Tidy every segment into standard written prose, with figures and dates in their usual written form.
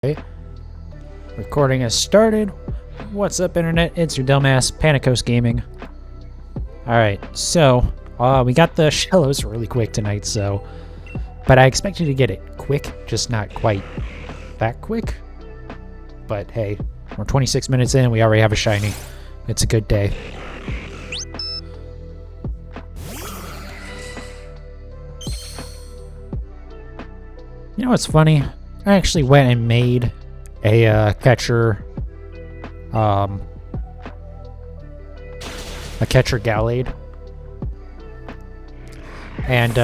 Okay. Recording has started. What's up, internet? It's your dumbass Panicos Gaming. Alright, so we got the shallows really quick tonight, but I expected to get it quick, just not quite that quick. But hey, we're 26 minutes in, we already have a shiny. It's a good day. You know what's funny? I actually went and made a catcher Gallade. And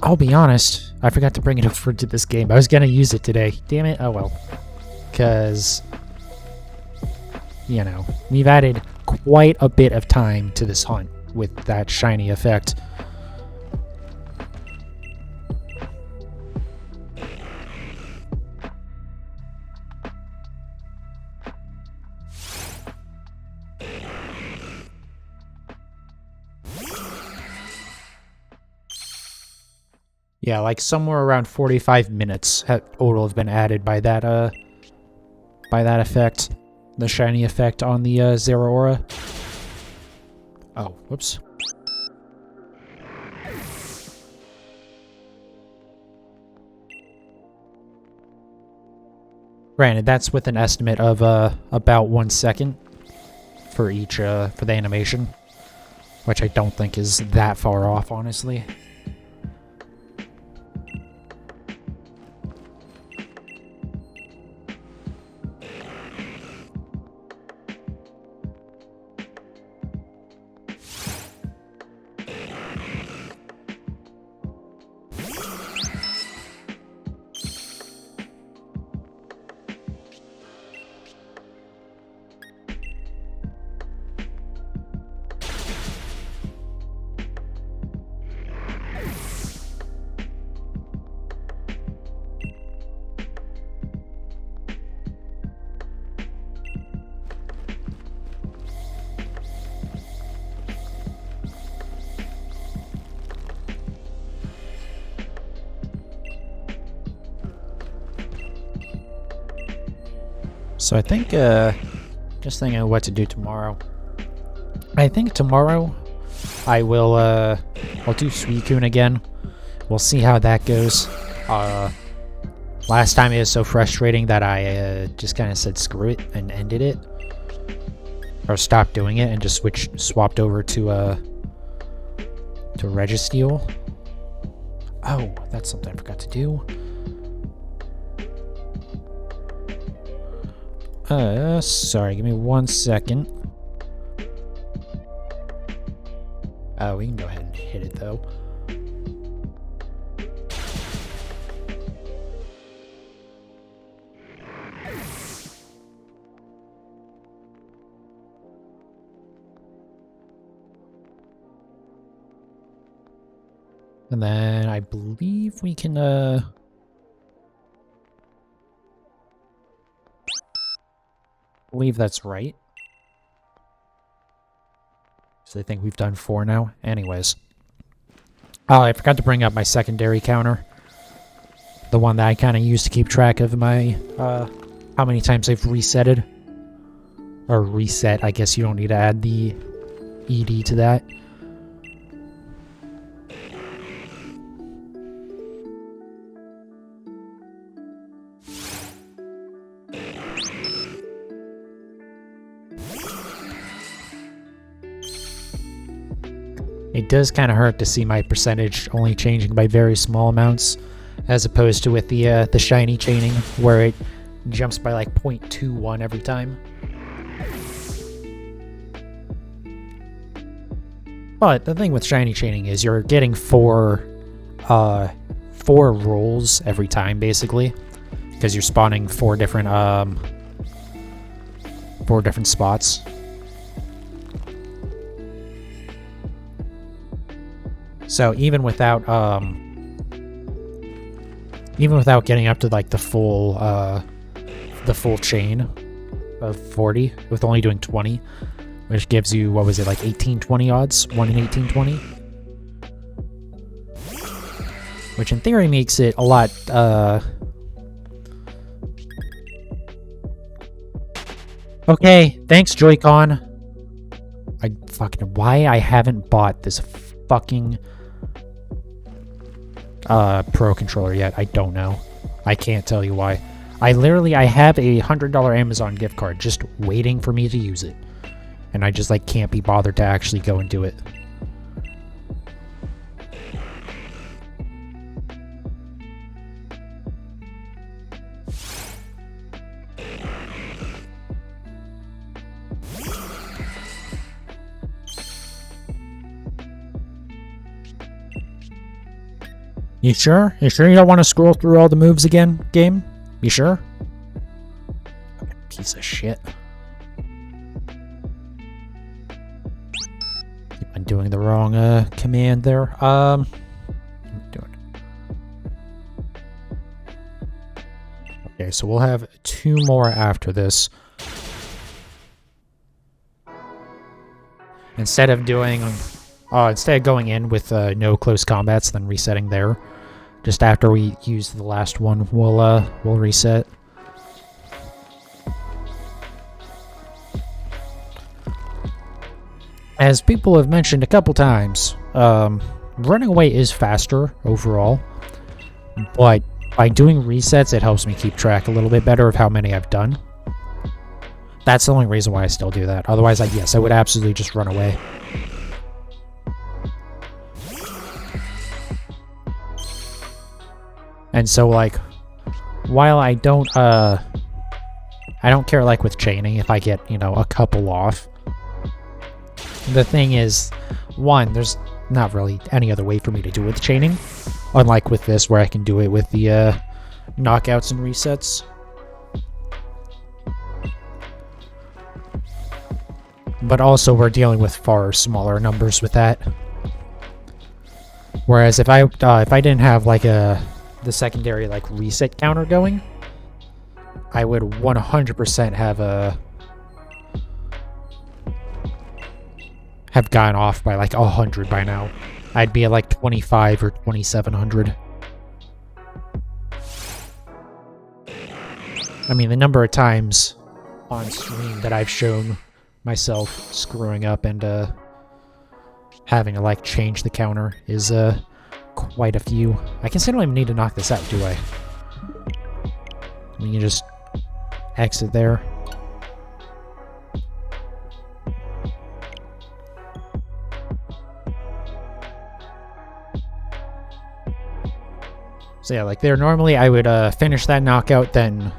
I'll be honest, I forgot to bring it over to this game. I was gonna use it today. Damn it, oh well. Because, you know, we've added quite a bit of time to this hunt with that shiny effect. Yeah, like somewhere around 45 minutes total have been added by that effect, the shiny effect on the Zero Aura. Oh, whoops. Granted, that's with an estimate of about 1 second for each for the animation, which I don't think is that far off, honestly. So I think, just thinking of what to do tomorrow. I think tomorrow I will, I'll do Suicune again. We'll see how that goes. Last time it was so frustrating that I, just kind of said screw it and ended it. Or stopped doing it and just swapped over to Registeel. Oh, that's something I forgot to do. Sorry, give me 1 second. We can go ahead and hit it, though. And then I believe we can, believe that's right. So I think we've done 4 now. Anyways. Oh, I forgot to bring up my secondary counter. The one that I kind of use to keep track of my, how many times I've resetted. Or reset, I guess you don't need to add the ED to that. It does kind of hurt to see my percentage only changing by very small amounts, as opposed to with the shiny chaining, where it jumps by like 0.21 every time. But the thing with shiny chaining is you're getting four rolls every time, basically, because you're spawning four different spots. So even without getting up to like the full chain of 40, with only doing 20, which gives you, what was it, like 1820 odds? 1 in 1820? which in theory makes it a lot, Okay, thanks, Joy-Con. Why I haven't bought this fucking, Pro controller yet, I don't know. I can't tell you why. I have a $100 Amazon gift card just waiting for me to use it. And I just, like, can't be bothered to actually go and do it. You sure? You sure you don't want to scroll through all the moves again, game? You sure? Fucking piece of shit. I'm doing the wrong command there. What am I doing? Okay, so we'll have 2 more after this. Instead of going in with no close combats, then resetting there. Just after we use the last one, we'll reset. As people have mentioned a couple times, running away is faster overall, but by doing resets, it helps me keep track a little bit better of how many I've done. That's the only reason why I still do that. Otherwise, yes, I would absolutely just run away. And so, like, while I don't care, like, with chaining if I get, you know, a couple off. The thing is, one, there's not really any other way for me to do it with chaining. Unlike with this, where I can do it with the, knockouts and resets. But also, we're dealing with far smaller numbers with that. Whereas if I didn't have, like, the secondary, like, reset counter going, I would 100% have gone off by, like, 100 by now. I'd be at, like, 25 or 2700. I mean, the number of times on stream that I've shown myself screwing up and having to, like, change the counter is quite a few. I guess I don't even need to knock this out, do I? We can just exit there. So yeah, like there, normally I would finish that knockout, then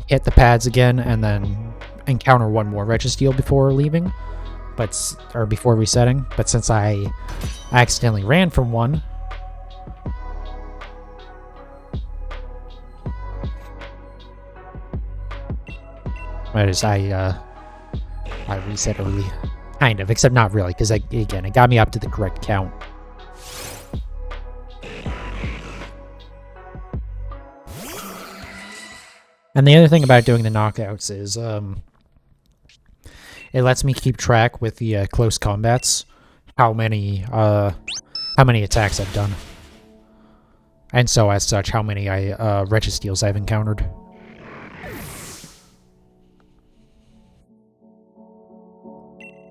hit the pads again, and then encounter one more Registeel before leaving, or before resetting. But since I accidentally ran from one, I reset early, kind of, except not really, because again, it got me up to the correct count. And the other thing about doing the knockouts is it lets me keep track with the close combats how many attacks I've done, and so as such how many Registeels I've encountered.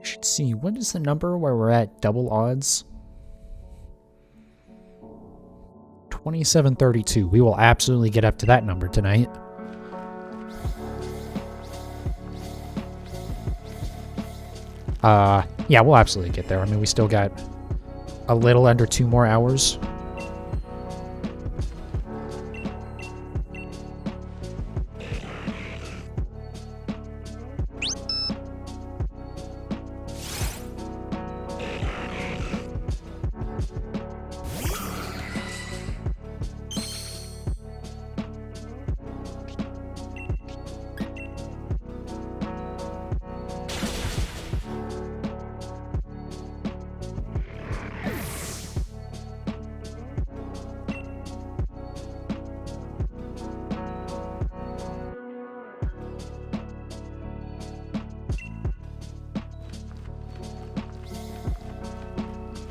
Should see, what is the number where we're at double odds? 2732. We will absolutely get up to that number tonight. Yeah, we'll absolutely get there. I mean, we still got a little under 2 more hours.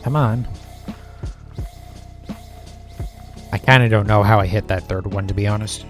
Come on. kind of don't know how I hit that third one, to be honest.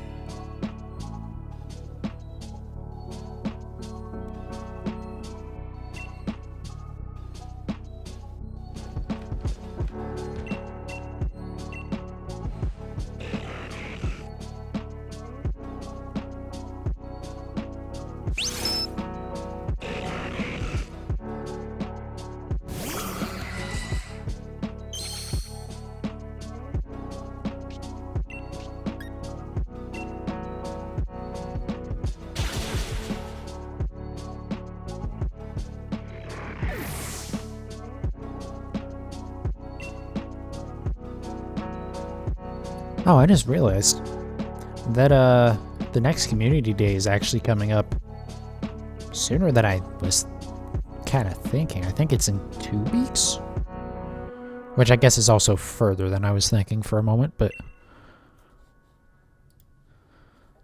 Oh, I just realized that the next community day is actually coming up sooner than I was kind of thinking. I think it's in 2 weeks, which I guess is also further than I was thinking for a moment, but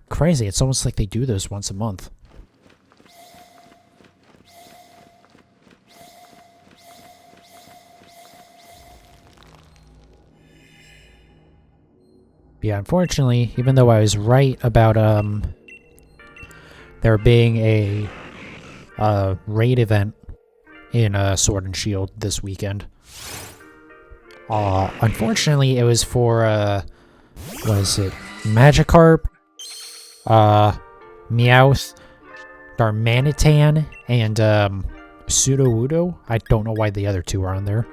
crazy. It's almost like they do those once a month. Yeah, unfortunately, even though I was right about there being a raid event in Sword and Shield this weekend, unfortunately it was for what is it? Magikarp, Meowth, Darmanitan, and Sudowoodo. I don't know why the other two are on there.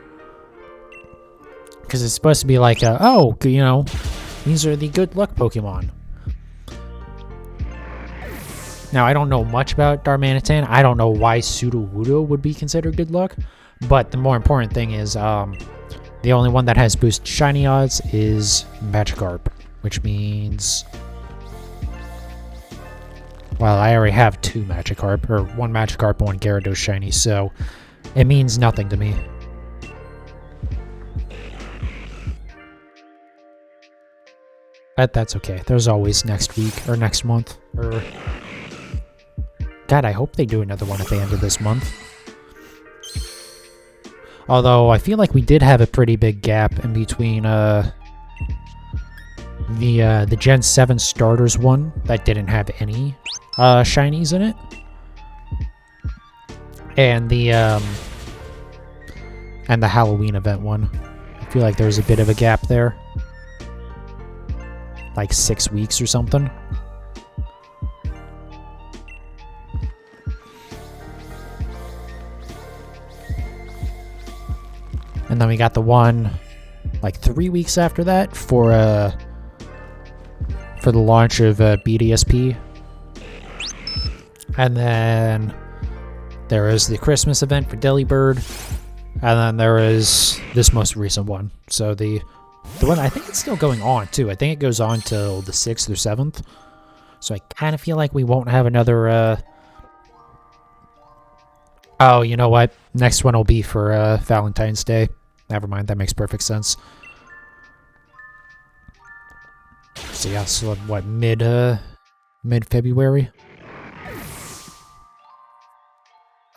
Because it's supposed to be like, oh, you know, these are the good luck Pokemon. Now, I don't know much about Darmanitan. I don't know why Sudowoodo would be considered good luck. But the more important thing is, the only one that has boost shiny odds is Magikarp. Which means... well, I already have 2 Magikarp, or 1 Magikarp and 1 Gyarados shiny, so it means nothing to me. But that's okay. There's always next week, or next month, or... God, I hope they do another one at the end of this month. Although, I feel like we did have a pretty big gap in between, the Gen 7 starters one that didn't have any, shinies in it. And the Halloween event one. I feel like there's a bit of a gap there. Like 6 weeks or something. And then we got the one like 3 weeks after that for the launch of BDSP. And then there is the Christmas event for Delibird. And then there is this most recent one. So the one, I think it's still going on too. I think it goes on till the 6th or 7th. So I kind of feel like we won't have another, oh, you know what? Next one will be for Valentine's Day. Never mind, that makes perfect sense. So yeah, so what, mid-February?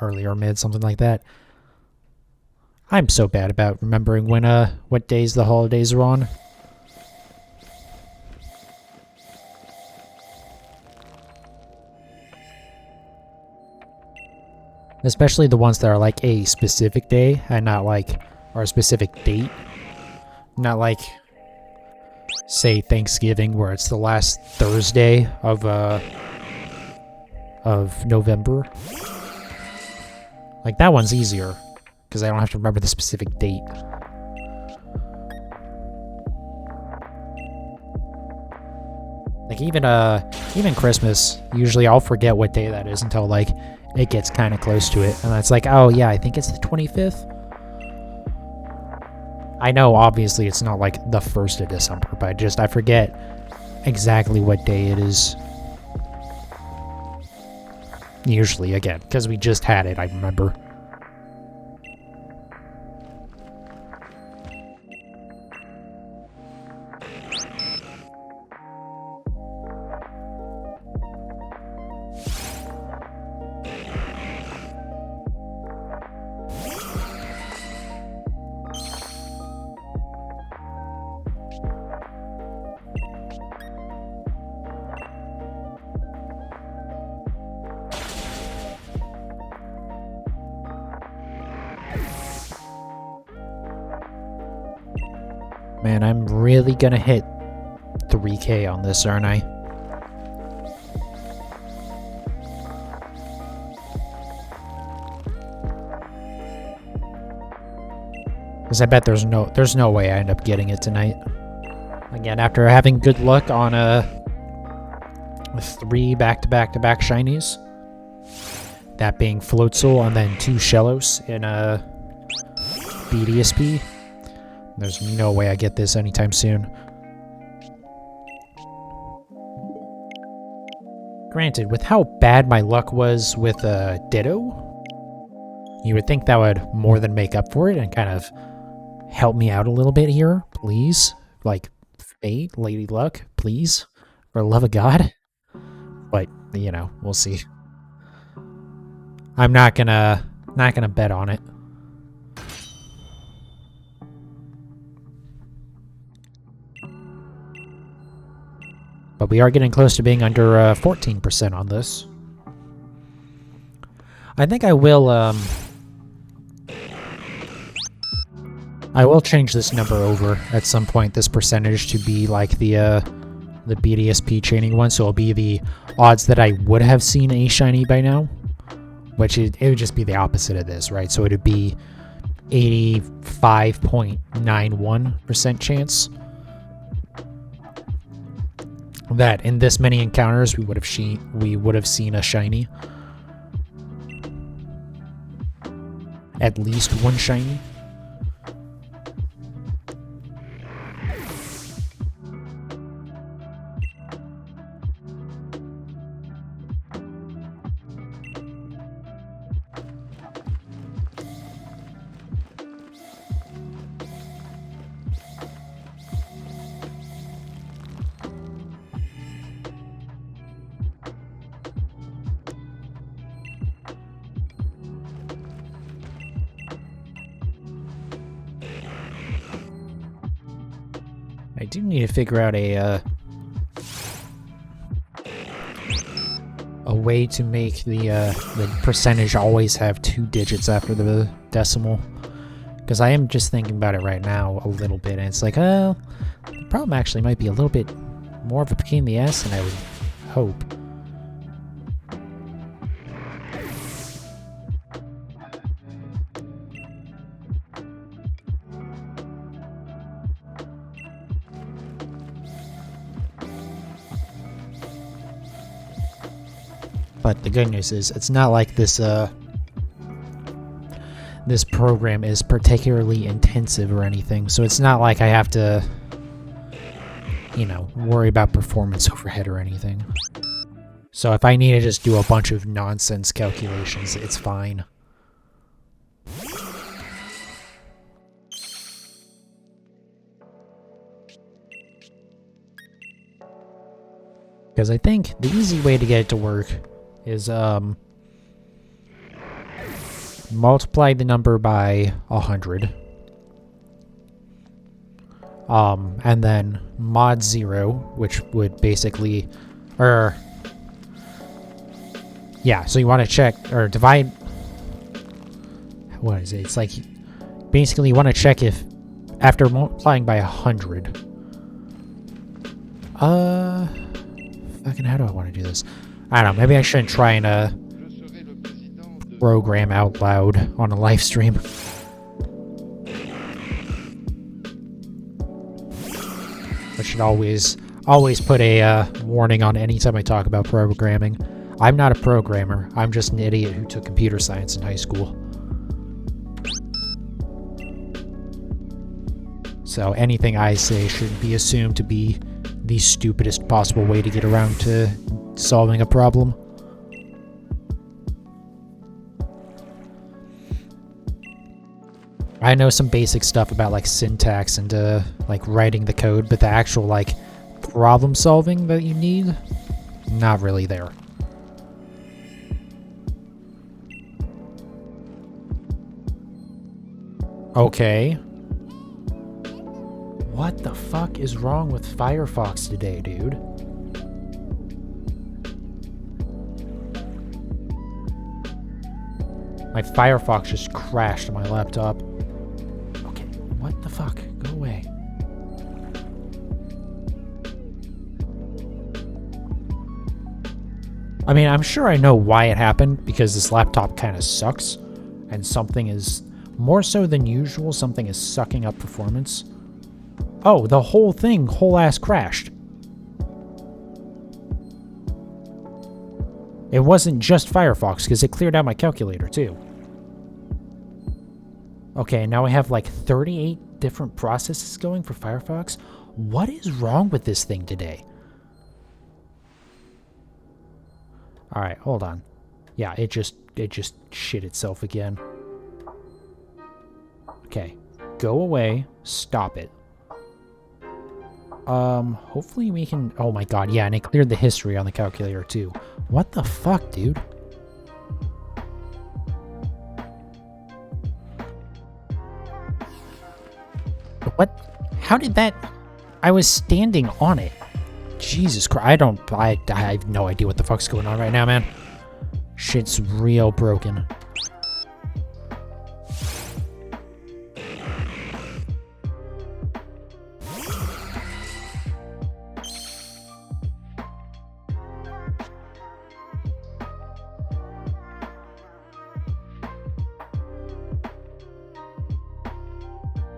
Early or mid, something like that. I'm so bad about remembering when, what days the holidays are on. Especially the ones that are like a specific day and not like, or a specific date. Not like, say, Thanksgiving, where it's the last Thursday of November. Like, that one's easier, because I don't have to remember the specific date. Like, even Christmas, usually I'll forget what day that is until, like, it gets kind of close to it. And it's like, oh, yeah, I think it's the 25th. I know, obviously, it's not, like, the 1st of December, but I forget exactly what day it is. Usually, again, because we just had it, I remember. Man, I'm really gonna hit 3K on this, aren't I? Because I bet there's no way I end up getting it tonight. Again, after having good luck on 3 back-to-back-to-back shinies. That being Floatzel and then 2 Shellos in BDSP. There's no way I get this anytime soon. Granted, with how bad my luck was with Ditto, you would think that would more than make up for it and kind of help me out a little bit here, please. Like, Fate, Lady Luck, please. For the love of God. But, you know, we'll see. I'm not gonna bet on it. But we are getting close to being under 14% on this. I think I will change this number over at some point, this percentage, to be like the BDSP chaining one, so it'll be the odds that I would have seen a shiny by now, which it would just be the opposite of this, right? So it would be 85.91% chance that in this many encounters we would have seen a shiny. At least one shiny. I do need to figure out a way to make the percentage always have 2 digits after the decimal, because I am just thinking about it right now a little bit, and it's like, the problem actually might be a little bit more of a pain in the ass than I would hope. But the good news is, it's not like this this program is particularly intensive or anything, so it's not like I have to, you know, worry about performance overhead or anything. So if I need to just do a bunch of nonsense calculations, it's fine. Because I think the easy way to get it to work is multiply the number by 100, and then mod 0, which would basically, so you want to check or divide. What is it? It's like basically you want to check if after multiplying by 100. Fucking, how do I want to do this? I don't know, maybe I shouldn't try and program out loud on a live stream. I should always put a warning on any time I talk about programming. I'm not a programmer, I'm just an idiot who took computer science in high school. So anything I say should be assumed to be the stupidest possible way to get around to solving a problem. I know some basic stuff about like syntax and like writing the code, but the actual like problem solving that you need, not really there. Okay. What the fuck is wrong with Firefox today, dude? My Firefox just crashed on my laptop. Okay, what the fuck? Go away. I mean, I'm sure I know why it happened, because this laptop kind of sucks, and something is, more so than usual, something is sucking up performance. Oh, the whole thing, whole ass crashed. It wasn't just Firefox, because it cleared out my calculator, too. Okay, now I have like 38 different processes going for Firefox. What is wrong with this thing today? Alright, hold on. Yeah, it just shit itself again. Okay, go away, stop it. Hopefully we can... Oh my god, yeah, and it cleared the history on the calculator too. What the fuck, dude? What? How did that... I was standing on it. Jesus Christ, I have no idea what the fuck's going on right now, man. Shit's real broken.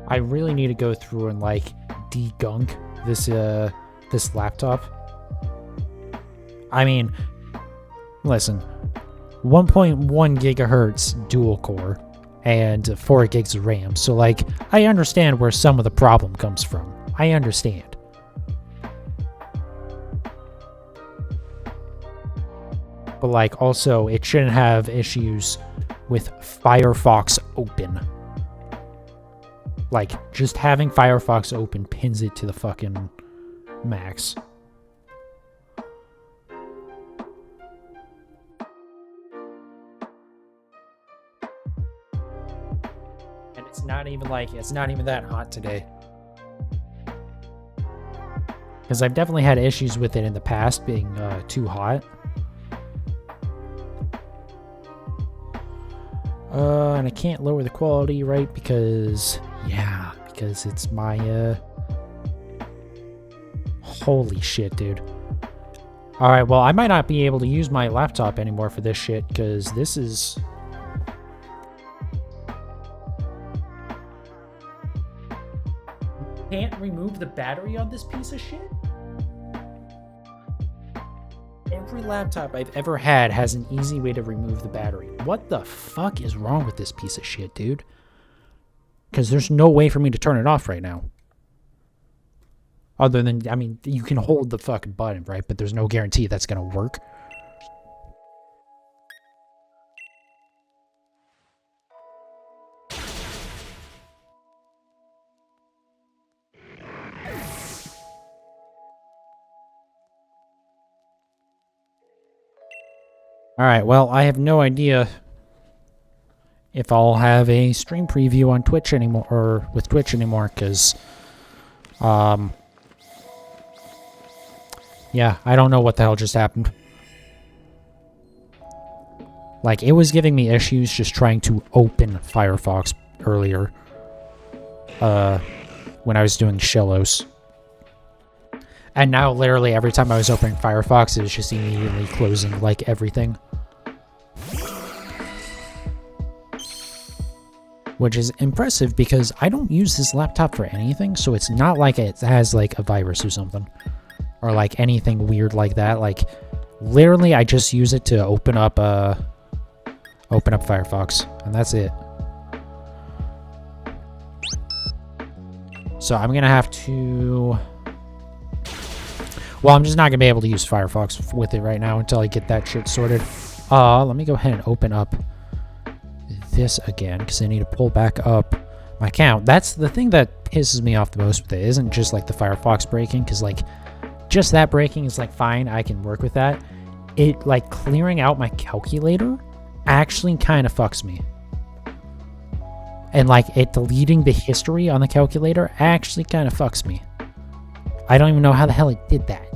I really need to go through and like degunk this laptop. I mean, listen, 1.1 gigahertz dual core and 4 gigs of RAM. So like, I understand where some of the problem comes from. I understand. But like, also, it shouldn't have issues with Firefox open. Like, just having Firefox open pins it to the fucking max. And it's not even that hot today. Because I've definitely had issues with it in the past being too hot. And I can't lower the quality, right? Because it's my, holy shit, dude. Alright, well, I might not be able to use my laptop anymore for this shit, because this is... Can't remove the battery on this piece of shit? Every laptop I've ever had has an easy way to remove the battery. What the fuck is wrong with this piece of shit, dude? Because there's no way for me to turn it off right now. Other than, I mean, you can hold the fucking button, right? But there's no guarantee that's gonna work. Alright, well, I have no idea if I'll have a stream preview on Twitch anymore, or with Twitch anymore, because, yeah, I don't know what the hell just happened. Like, it was giving me issues just trying to open Firefox earlier, when I was doing Shellos. And now, literally, every time I was opening Firefox, it was just immediately closing, like, everything. Which is impressive, because I don't use this laptop for anything, so it's not like it has, like, a virus or something. Or, like, anything weird like that. Like, literally, I just use it to open up Firefox, and that's it. So I'm gonna have to... Well, I'm just not gonna be able to use Firefox with it right now until I get that shit sorted. Let me go ahead and open up this again, because I need to pull back up my account. That's the thing that pisses me off the most with it. It isn't just like the Firefox breaking, because like just that breaking is like fine, I can work with that. It like clearing out my calculator actually kind of fucks me. And like it deleting the history on the calculator actually kind of fucks me. I don't even know how the hell it did that.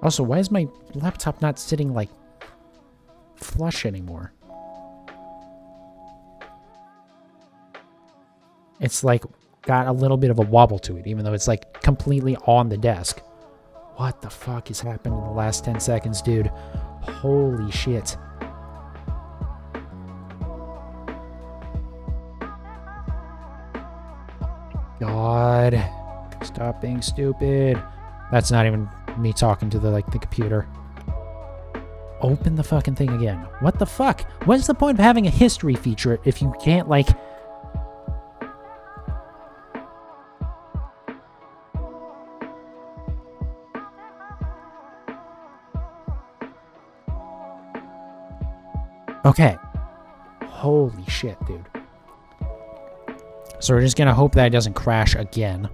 Also, why is my laptop not sitting, like, flush anymore? it's like got a little bit of a wobble to it, even though it's like completely on the desk. What the fuck has happened in the last 10 seconds, dude? Holy shit. God. Stop being stupid. That's not even me talking to the computer. Open the fucking thing again. What the fuck? What's the point of having a history feature if you can't, like... Okay. Holy shit, dude. So we're just gonna hope that it doesn't crash again.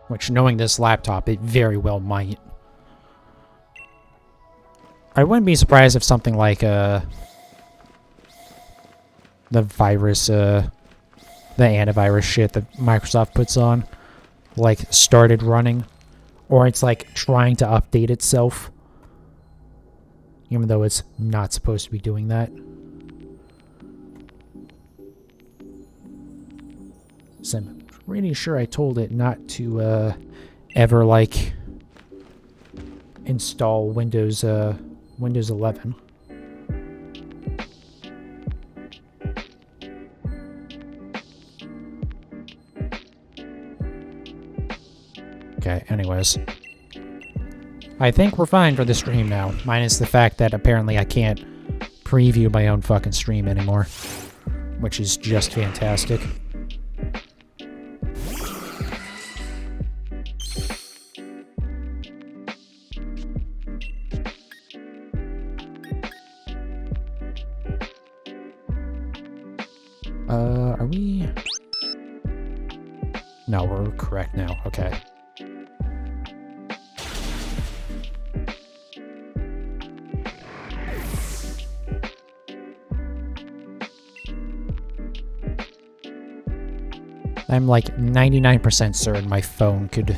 Which, knowing this laptop, it very well might. I wouldn't be surprised if something like, the virus, the antivirus shit that Microsoft puts on, like, started running. Or it's, like, trying to update itself. Even though it's not supposed to be doing that. So I'm pretty sure I told it not to ever like install Windows 11. Okay, anyways. I think we're fine for the stream now, minus the fact that apparently I can't preview my own fucking stream anymore, which is just fantastic. Are we... No, we're correct now. Okay. I'm like 99% certain my phone could,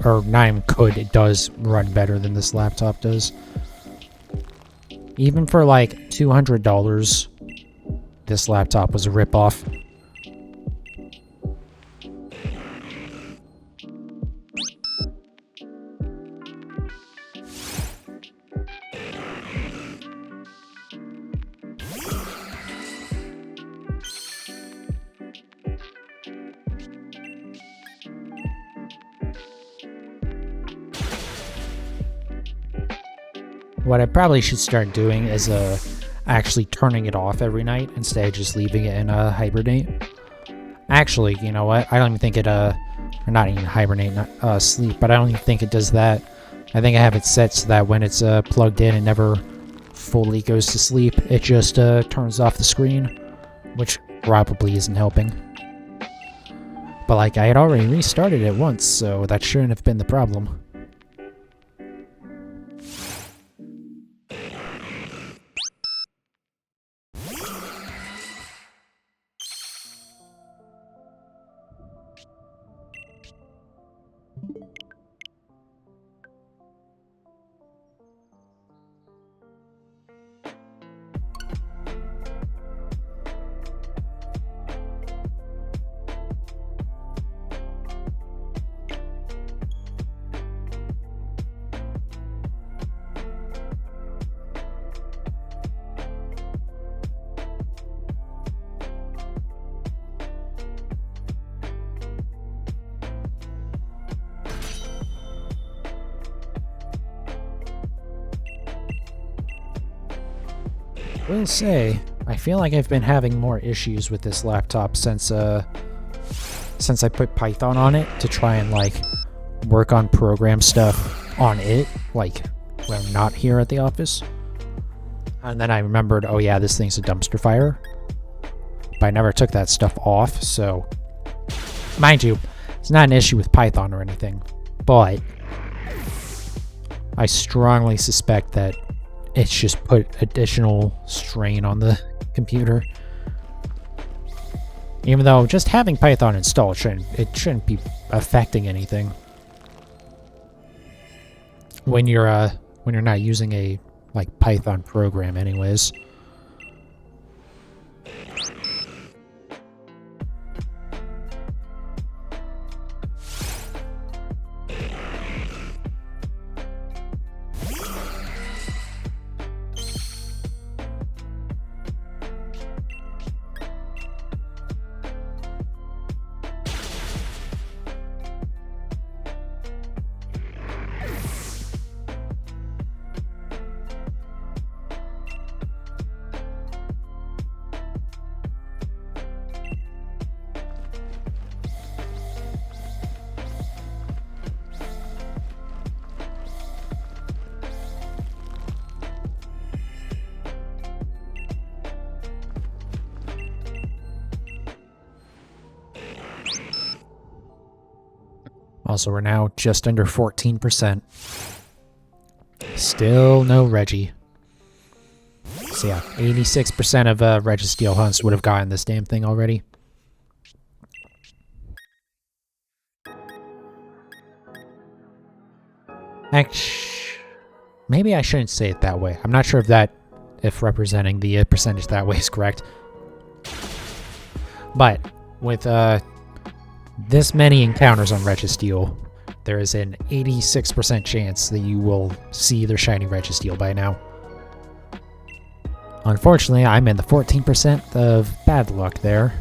or not even could, it does run better than this laptop does. Even for like $200, this laptop was a ripoff. What I probably should start doing is actually turning it off every night instead of just leaving it in hibernate. Actually, you know what? I don't even think it or not even hibernate, not sleep, but I don't even think it does that. I think I have it set so that when it's plugged in, it never fully goes to sleep. It just turns off the screen, which probably isn't helping. But like, I had already restarted it once, so that shouldn't have been the problem. I will say, I feel like I've been having more issues with this laptop since I put Python on it to try and like work on program stuff on it, like when I'm not here at the office. And then I remembered, oh yeah, this thing's a dumpster fire. But I never took that stuff off, so mind you, it's not an issue with Python or anything, but I strongly suspect that it's just put additional strain on the computer. Even though just having Python installed shouldn't be affecting anything. When you're not using a like Python program anyways. Also, we're now just under 14%. Still no Reggie. So yeah, 86% of Registeel hunts would have gotten this damn thing already. Actually, maybe I shouldn't say it that way. I'm not sure if representing the percentage that way is correct. But with this many encounters on Registeel, there is an 86% chance that you will see their shiny Registeel by now. Unfortunately, I'm in the 14% of bad luck there.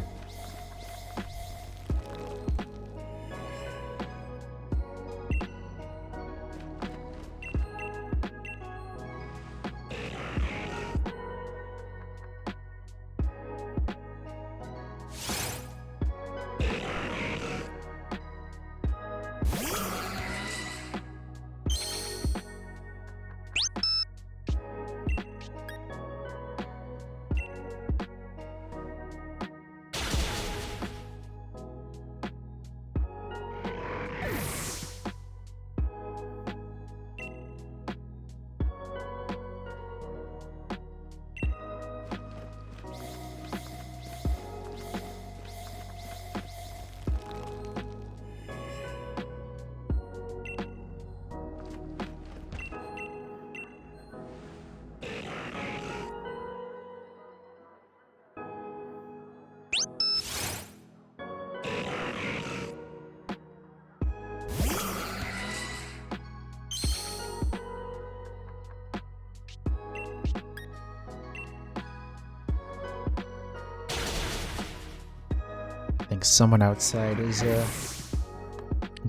I think someone outside is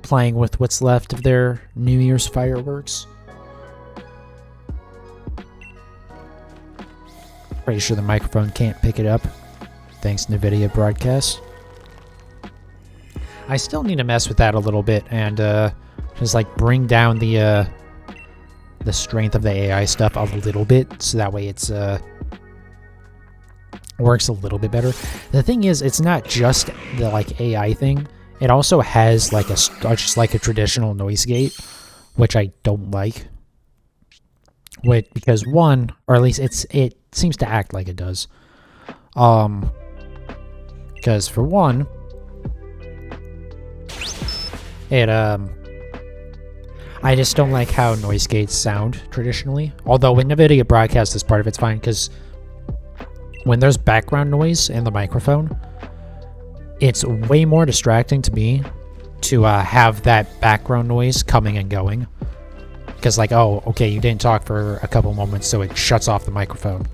playing with what's left of their New Year's fireworks. Pretty sure the microphone can't pick it up, thanks to NVIDIA broadcast. I still need to mess with that a little bit and just like bring down the strength of the AI stuff a little bit, so that way it's works a little bit better. The thing is, it's not just the like AI thing. It also has like just like a traditional noise gate, which I don't like. Wait, because one, or at least it seems to act like it does. Because for one, it I just don't like how noise gates sound traditionally. Although when NVIDIA broadcast this part of it's fine, because when there's background noise in the microphone, it's way more distracting to me to have that background noise coming and going. Because like, oh, okay, you didn't talk for a couple moments, so it shuts off the microphone.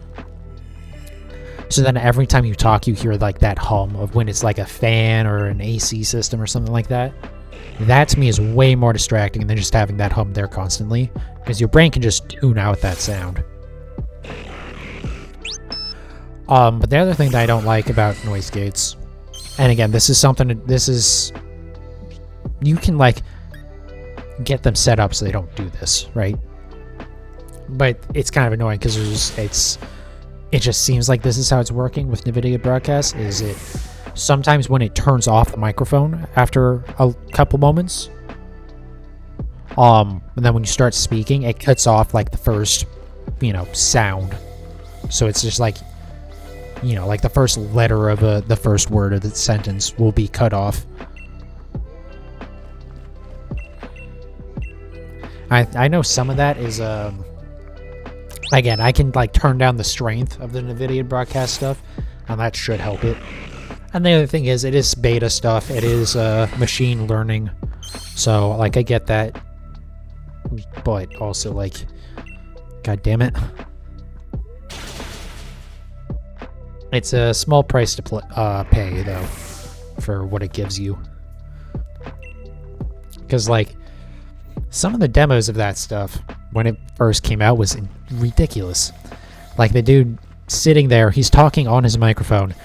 So then every time you talk, you hear like that hum of when it's like a fan or an AC system or something like that. That to me is way more distracting than just having that hum there constantly, because your brain can just tune out that sound. But the other thing that I don't like about noise gates, and again, this is you can like get them set up so they don't do this, right? But it's kind of annoying because it just seems like this is how it's working with NVIDIA broadcast. Is it sometimes when it turns off the microphone after a couple moments, and then when you start speaking, it cuts off like the first, sound. So it's just like, like the first letter of the first word of the sentence will be cut off. I know some of that is, again, I can like turn down the strength of the NVIDIA broadcast stuff, and that should help it. And the other thing is, it is beta stuff. It is machine learning, so like I get that, but also like, god damn it. It's a small price to pay, though, for what it gives you. Because, like, some of the demos of that stuff, when it first came out, was ridiculous. Like, the dude sitting there, he's talking on his microphone,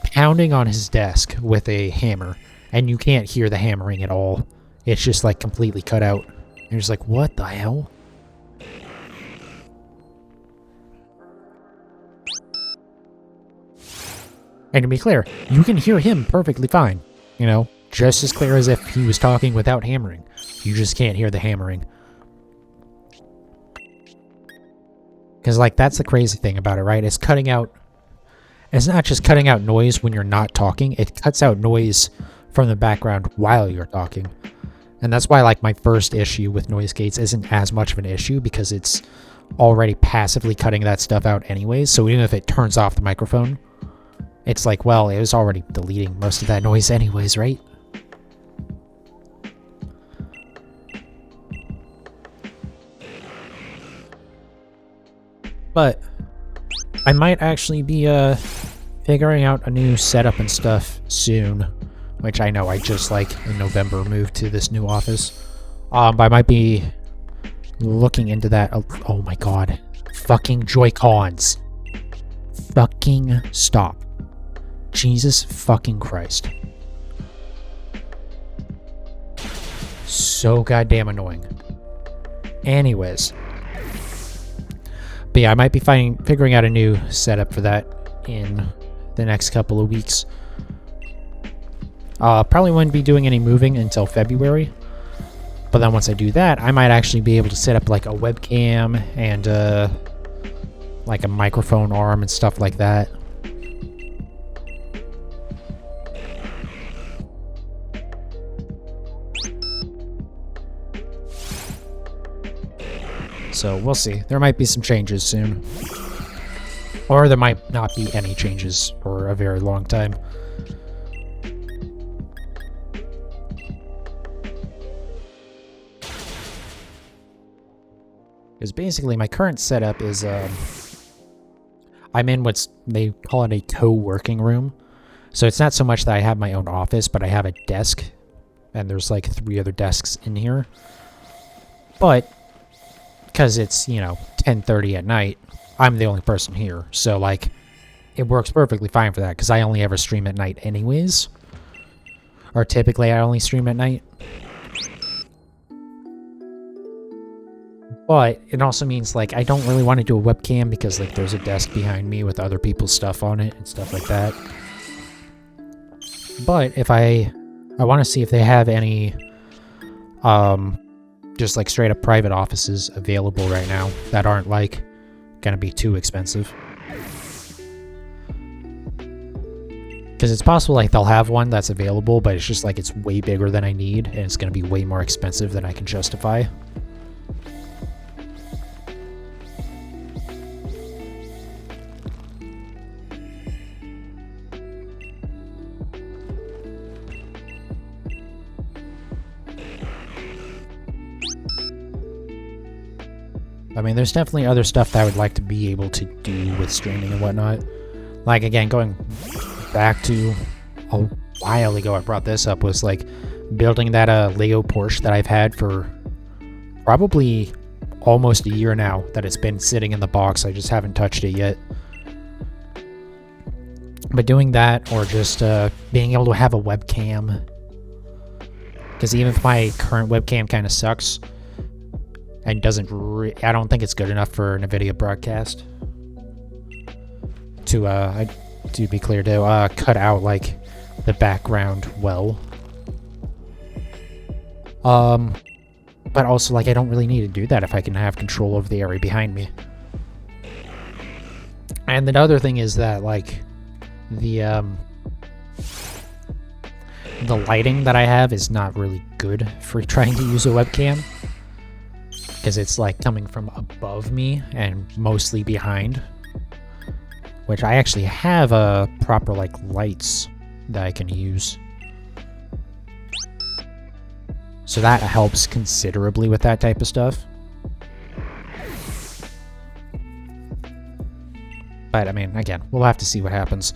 pounding on his desk with a hammer, and you can't hear the hammering at all. It's just, like, completely cut out. And you're just like, what the hell? And to be clear, you can hear him perfectly fine, just as clear as if he was talking without hammering. You just can't hear the hammering. Because, like, that's the crazy thing about it, right? It's cutting out... It's not just cutting out noise when you're not talking. It cuts out noise from the background while you're talking. And that's why, like, my first issue with noise gates isn't as much of an issue, because it's already passively cutting that stuff out anyways. So even if it turns off the microphone, it's like, well, it was already deleting most of that noise anyways, right? But I might actually be figuring out a new setup and stuff soon, which I know I just, like, in November moved to this new office. But I might be looking into that. Oh my god. Fucking Joy-Cons. Fucking stop. Jesus fucking Christ. So goddamn annoying. Anyways. But yeah, I might be figuring out a new setup for that in the next couple of weeks. Probably wouldn't be doing any moving until February. But then once I do that, I might actually be able to set up like a webcam and like a microphone arm and stuff like that. So we'll see. There might be some changes soon. Or there might not be any changes for a very long time. Because basically my current setup is, I'm in what's, they call it a co-working room. So it's not so much that I have my own office, but I have a desk. And there's like 3 other desks in here. But, because it's, you know, 10:30 at night, I'm the only person here. So, like, it works perfectly fine for that, because I only ever stream at night anyways. Or typically I only stream at night. But it also means, like, I don't really want to do a webcam because, like, there's a desk behind me with other people's stuff on it and stuff like that. But if I want to see if they have any, just, like, straight up private offices available right now that aren't, like, gonna be too expensive. Because it's possible, like, they'll have one that's available, but it's just, like, it's way bigger than I need, and it's gonna be way more expensive than I can justify. I mean, there's definitely other stuff that I would like to be able to do with streaming and whatnot. Like, again, going back to a while ago, I brought this up, was, like, building that Lego Porsche that I've had for probably almost a year now, that it's been sitting in the box. I just haven't touched it yet. But doing that, or just being able to have a webcam. Because even if my current webcam kind of sucks, and I don't think it's good enough for a video broadcast. To be clear, to cut out, like, the background well. But also, like, I don't really need to do that if I can have control over the area behind me. And the other thing is that, like, the lighting that I have is not really good for trying to use a webcam. Because it's, like, coming from above me and mostly behind. Which I actually have proper, like, lights that I can use. So that helps considerably with that type of stuff. But, I mean, again, we'll have to see what happens.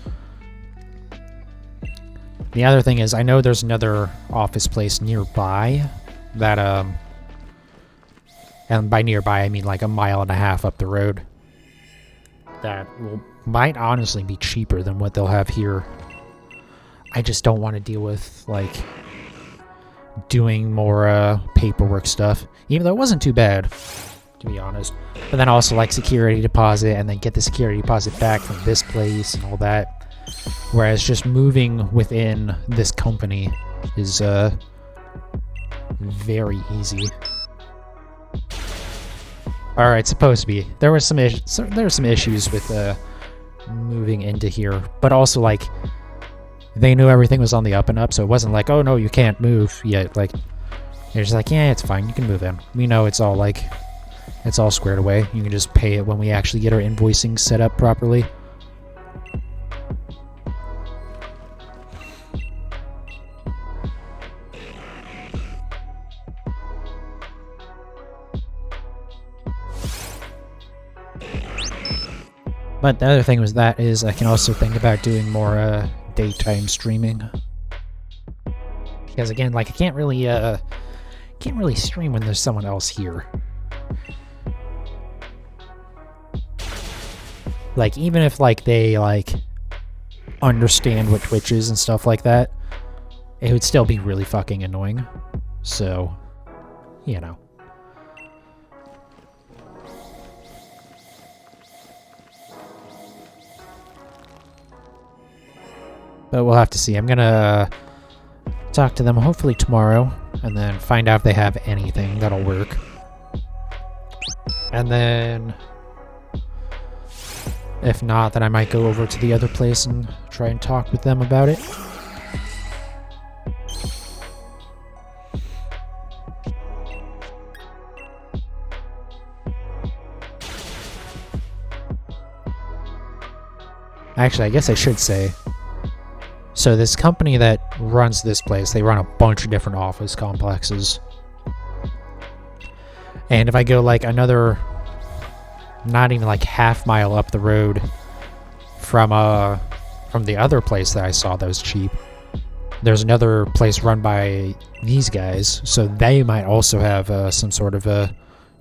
The other thing is, I know there's another office place nearby that, and by nearby, I mean like 1.5 miles up the road. That might honestly be cheaper than what they'll have here. I just don't want to deal with, like, doing more paperwork stuff. Even though it wasn't too bad, to be honest. But then also, like, security deposit, and then get the security deposit back from this place and all that. Whereas just moving within this company is very easy. Alright, supposed to be. There were some issues with moving into here, but also like they knew everything was on the up and up, so it wasn't like, oh no, you can't move yet. Like they're just like, yeah, it's fine, you can move in. We know it's all like it's all squared away. You can just pay it when we actually get our invoicing set up properly. But the other thing was that is I can also think about doing more daytime streaming. Because again, like I can't really stream when there's someone else here. Like even if like they like understand what Twitch is and stuff like that, it would still be really fucking annoying. So, you know. But we'll have to see. I'm gonna talk to them hopefully tomorrow and then find out if they have anything that'll work. And then if not, then I might go over to the other place and try and talk with them about it. Actually, I guess I should say, so this company that runs this place, they run a bunch of different office complexes. And if I go like another, not even like half mile up the road from the other place that I saw that was cheap, there's another place run by these guys, so they might also have some sort of a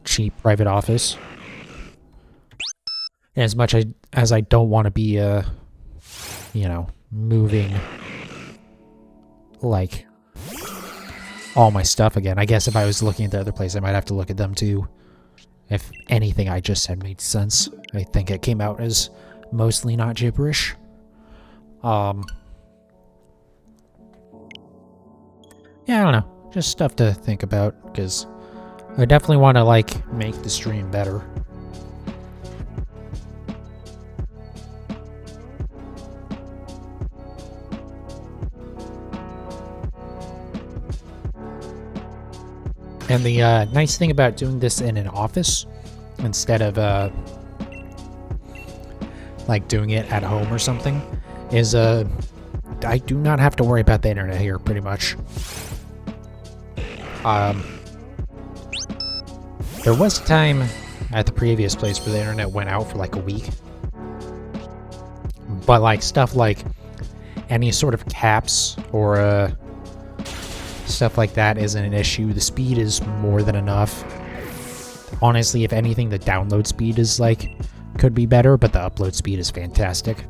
cheap private office. And as much as I don't want to be, you know, moving like all my stuff again. I guess if I was looking at the other place, I might have to look at them too. If anything I just said made sense. I think it came out as mostly not gibberish. Yeah, I don't know. Just stuff to think about, because I definitely want to, like, make the stream better. And the nice thing about doing this in an office instead of like doing it at home or something is I do not have to worry about the internet here pretty much. There was a time at the previous place where the internet went out for like a week, but like stuff like any sort of caps or stuff like that isn't an issue. The speed is more than enough. Honestly, if anything, the download speed is like could be better, but the upload speed is fantastic.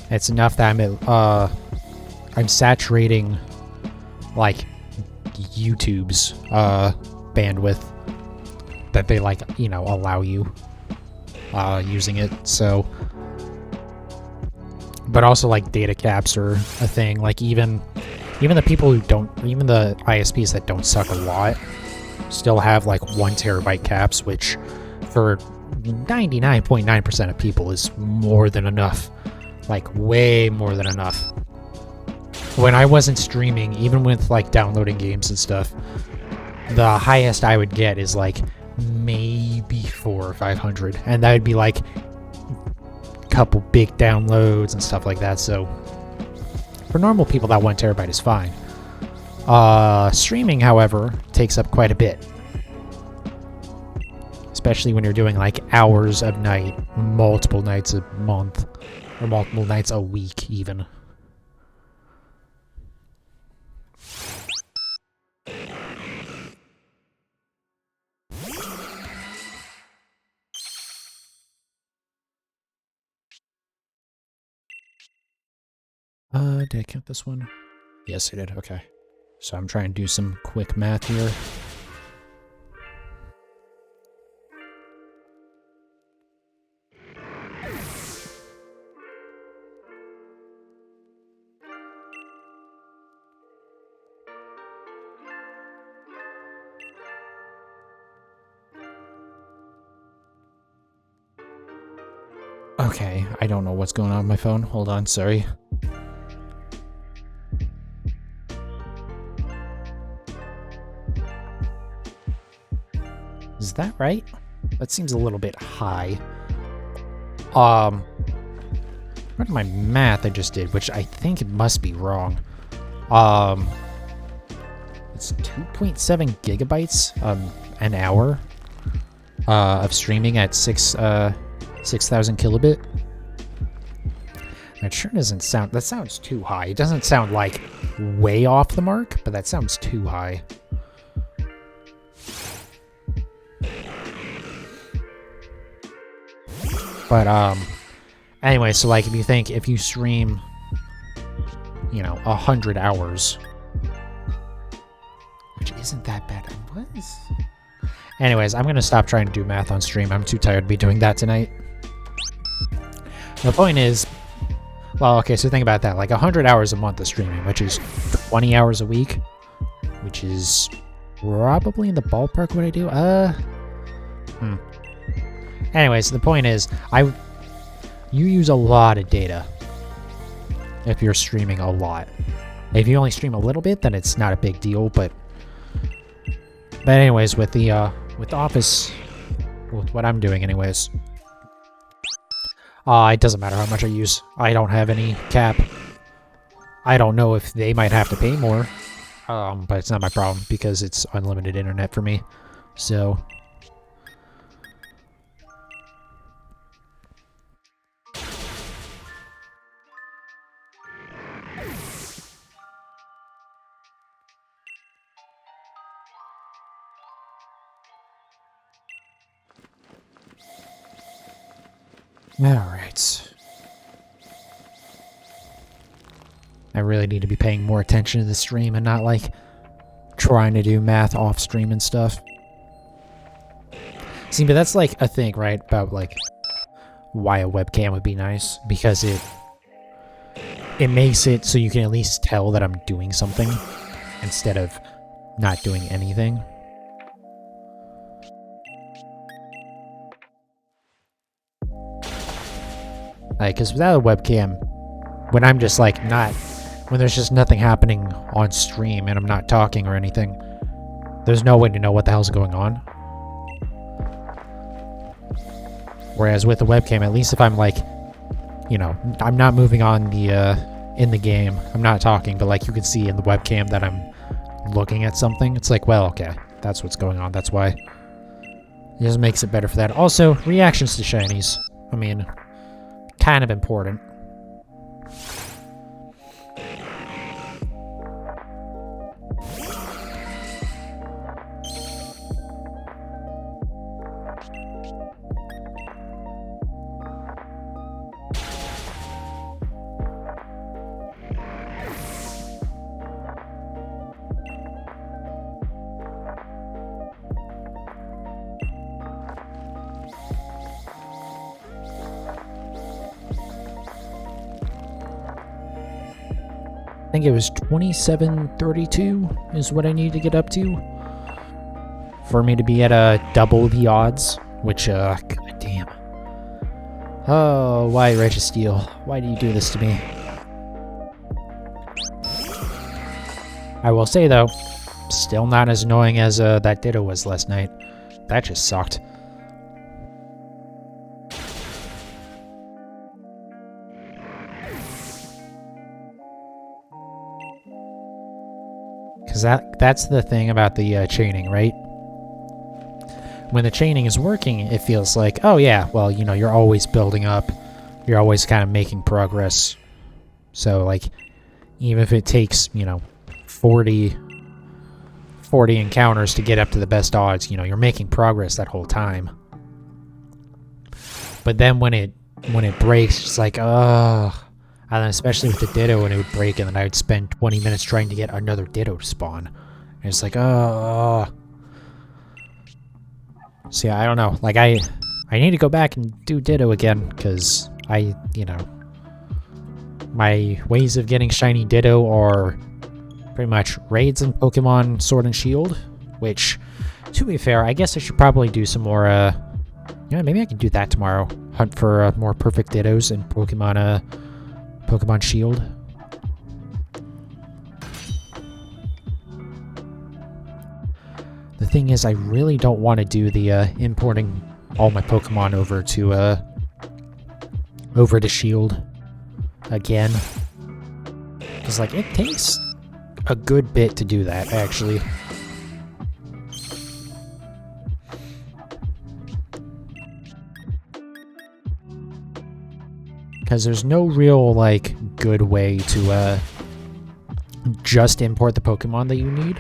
It's enough that I'm saturating like YouTube's bandwidth that they like, you know, allow you using it. So, but also like data caps are a thing. Like even the people who don't, even the ISPs that don't suck a lot, still have like 1 terabyte caps, which for 99.9% of people is more than enough. Like way more than enough. When I wasn't streaming, even with like downloading games and stuff, the highest I would get is like maybe 400 or 500, and that would be like a couple big downloads and stuff like that. So for normal people, that 1 terabyte is fine. Streaming, however, takes up quite a bit, especially when you're doing like hours of night, multiple nights a month, or multiple nights a week even. Did I count this one? Yes, I did. Okay. So I'm trying to do some quick math here. Okay, I don't know what's going on with my phone. Hold on, sorry. Is that right? That seems a little bit high. What my math I just did, which I think it must be wrong. It's 2.7 gigabytes an hour of streaming at 6,000 kilobit. That sure doesn't sound. That sounds too high. It doesn't sound like way off the mark, but that sounds too high. But anyway, so like if you stream, 100 hours, which isn't that bad. What is? Anyways, I'm gonna stop trying to do math on stream. I'm too tired to be doing that tonight. The point is, well, okay, so think about that. Like 100 hours a month of streaming, which is 20 hours a week, which is probably in the ballpark what I do. Anyways, the point is, you use a lot of data if you're streaming a lot. If you only stream a little bit, then it's not a big deal. But anyways, with the Office, with what I'm doing, anyways, it doesn't matter how much I use. I don't have any cap. I don't know if they might have to pay more, but it's not my problem because it's unlimited internet for me. So. Alright. I really need to be paying more attention to the stream and not, like, trying to do math off stream and stuff. See, but that's, like, a thing, right? About, like, why a webcam would be nice. Because it makes it so you can at least tell that I'm doing something instead of not doing anything. Like, because without a webcam, when I'm just like when there's just nothing happening on stream and I'm not talking or anything, there's no way to know what the hell's going on. Whereas with the webcam, at least if I'm like, I'm not moving on in the game, I'm not talking, but like you can see in the webcam that I'm looking at something. It's like, well, okay, that's what's going on. That's why. It just makes it better for that. Also, reactions to shinies. I mean, kind of important. I think it was 2732 is what I need to get up to for me to be at double the odds, which god damn. Oh, why Registeel? Why do you do this to me? I will say though, still not as annoying as that Ditto was last night. That just sucked. Because that's the thing about the chaining, right? When the chaining is working, it feels like, oh yeah, well, you're always building up. You're always kind of making progress. So, like, even if it takes, 40 encounters to get up to the best odds, you're making progress that whole time. But then when it breaks, it's like, ugh. And then especially with the Ditto, when it would break, and then I would spend 20 minutes trying to get another Ditto to spawn. And it's like, oh. So yeah, I don't know. Like, I need to go back and do Ditto again, because my ways of getting shiny Ditto are pretty much raids and Pokemon Sword and Shield, which, to be fair, I guess I should probably do some more, maybe I can do that tomorrow. hunt for more perfect Dittos in Pokemon Shield. The thing is, I really don't want to do the importing all my Pokemon over to Shield again, because like it takes a good bit to do that actually. Because there's no real like good way to just import the Pokemon that you need.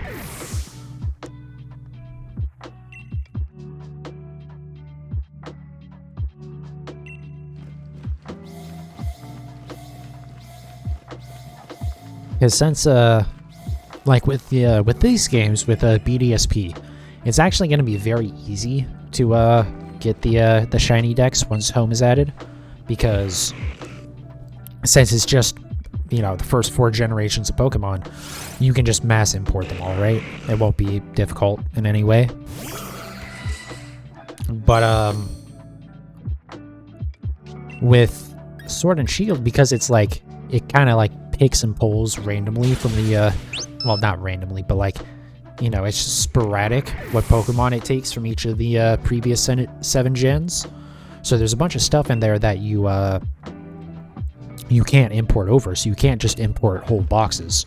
Because since like with these games with BDSP, it's actually going to be very easy to get the shiny dex once home is added, because since it's just, you know, the first 4 generations of Pokemon, you can just mass import them all, right? It won't be difficult in any way. But with Sword and Shield, because it's like it kind of like picks and pulls randomly from the well, not randomly, but like, you know, it's just sporadic what Pokemon it takes from each of the previous 7 gens. So there's a bunch of stuff in there that you can't import over, so you can't just import whole boxes.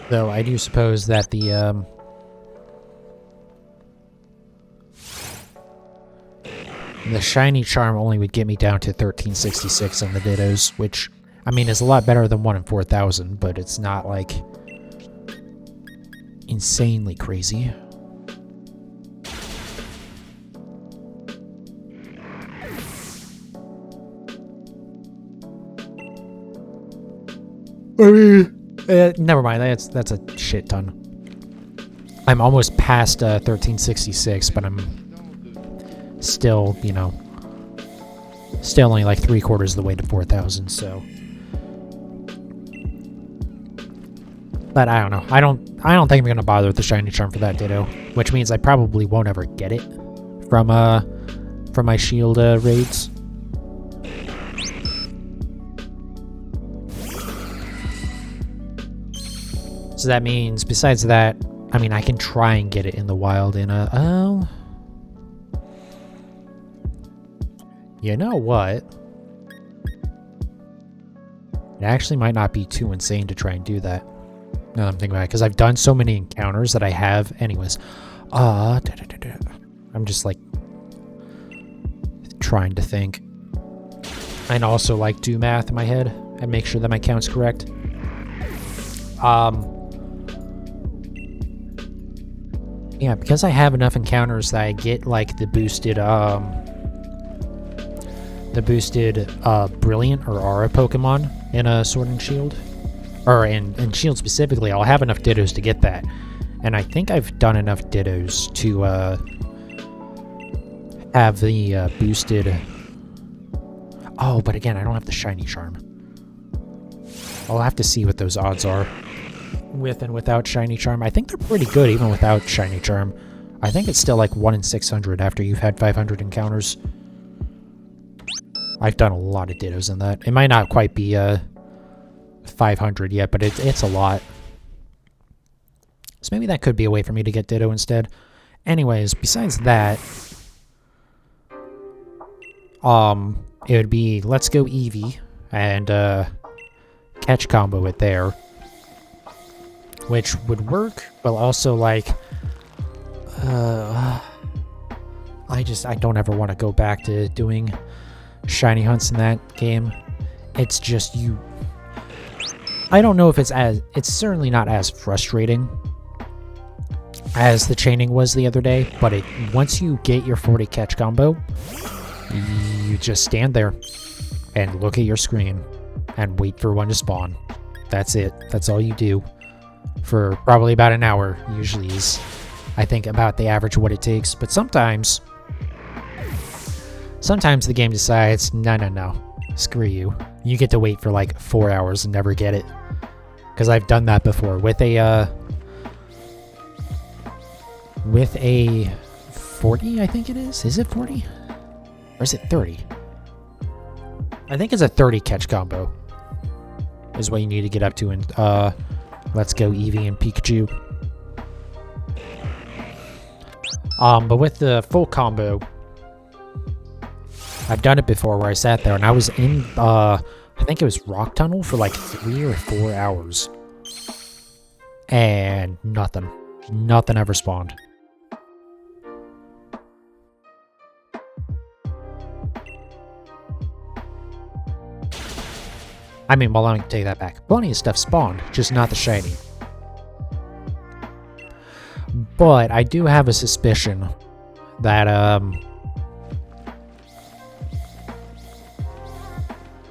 Though I do suppose that the shiny charm only would get me down to 1366 on the Dittos, which, I mean, is a lot better than 1 in 4,000, but it's not like insanely crazy. Never mind, that's a shit ton. I'm almost past 1366, but I'm still, you know, still only like 3/4 of the way to 4,000, so. But I don't know. I don't think I'm gonna bother with the shiny charm for that Ditto, which means I probably won't ever get it from my Shield raids. So that means, besides that, I mean, I can try and get it in the wild in a... you know what? It actually might not be too insane to try and do that. No, I'm thinking about it, because I've done so many encounters that I have. Anyways. I'm just, like, trying to think. And also, like, do math in my head and make sure that my count's correct. Yeah, because I have enough encounters that I get, like, the boosted Brilliant or Aura Pokemon in a Sword and Shield. Or in Shield specifically, I'll have enough Dittos to get that. And I think I've done enough Dittos to have the boosted... Oh, but again, I don't have the shiny charm. I'll have to see what those odds are with and without shiny charm. I think they're pretty good even without shiny charm. I think it's still like 1 in 600 after you've had 500 encounters. I've done a lot of Dittos in that. It might not quite be 500 yet, but it's a lot. So maybe that could be a way for me to get Ditto instead. Anyways, besides that, it would be Let's Go Eevee and catch combo it there, which would work, but also like I don't ever want to go back to doing shiny hunts in that game. It's just I don't know if it's certainly not as frustrating as the chaining was the other day, but once you get your 40 catch combo, you just stand there and look at your screen and wait for one to spawn. That's it. That's all you do for probably about an hour, usually is, I think, about the average of what it takes. But sometimes sometimes the game decides, no, screw you. You get to wait for like 4 hours and never get it. Because I've done that before with a 40, I think it is. Is it 40? Or is it 30? I think it's a 30 catch combo is what you need to get up to in Let's Go Eevee and Pikachu. But with the full combo, I've done it before where I sat there and I was in, I think it was Rock Tunnel for like 3 or 4 hours. And nothing. Nothing ever spawned. I mean, well, let me take that back. Plenty of stuff spawned, just not the shiny. But I do have a suspicion that,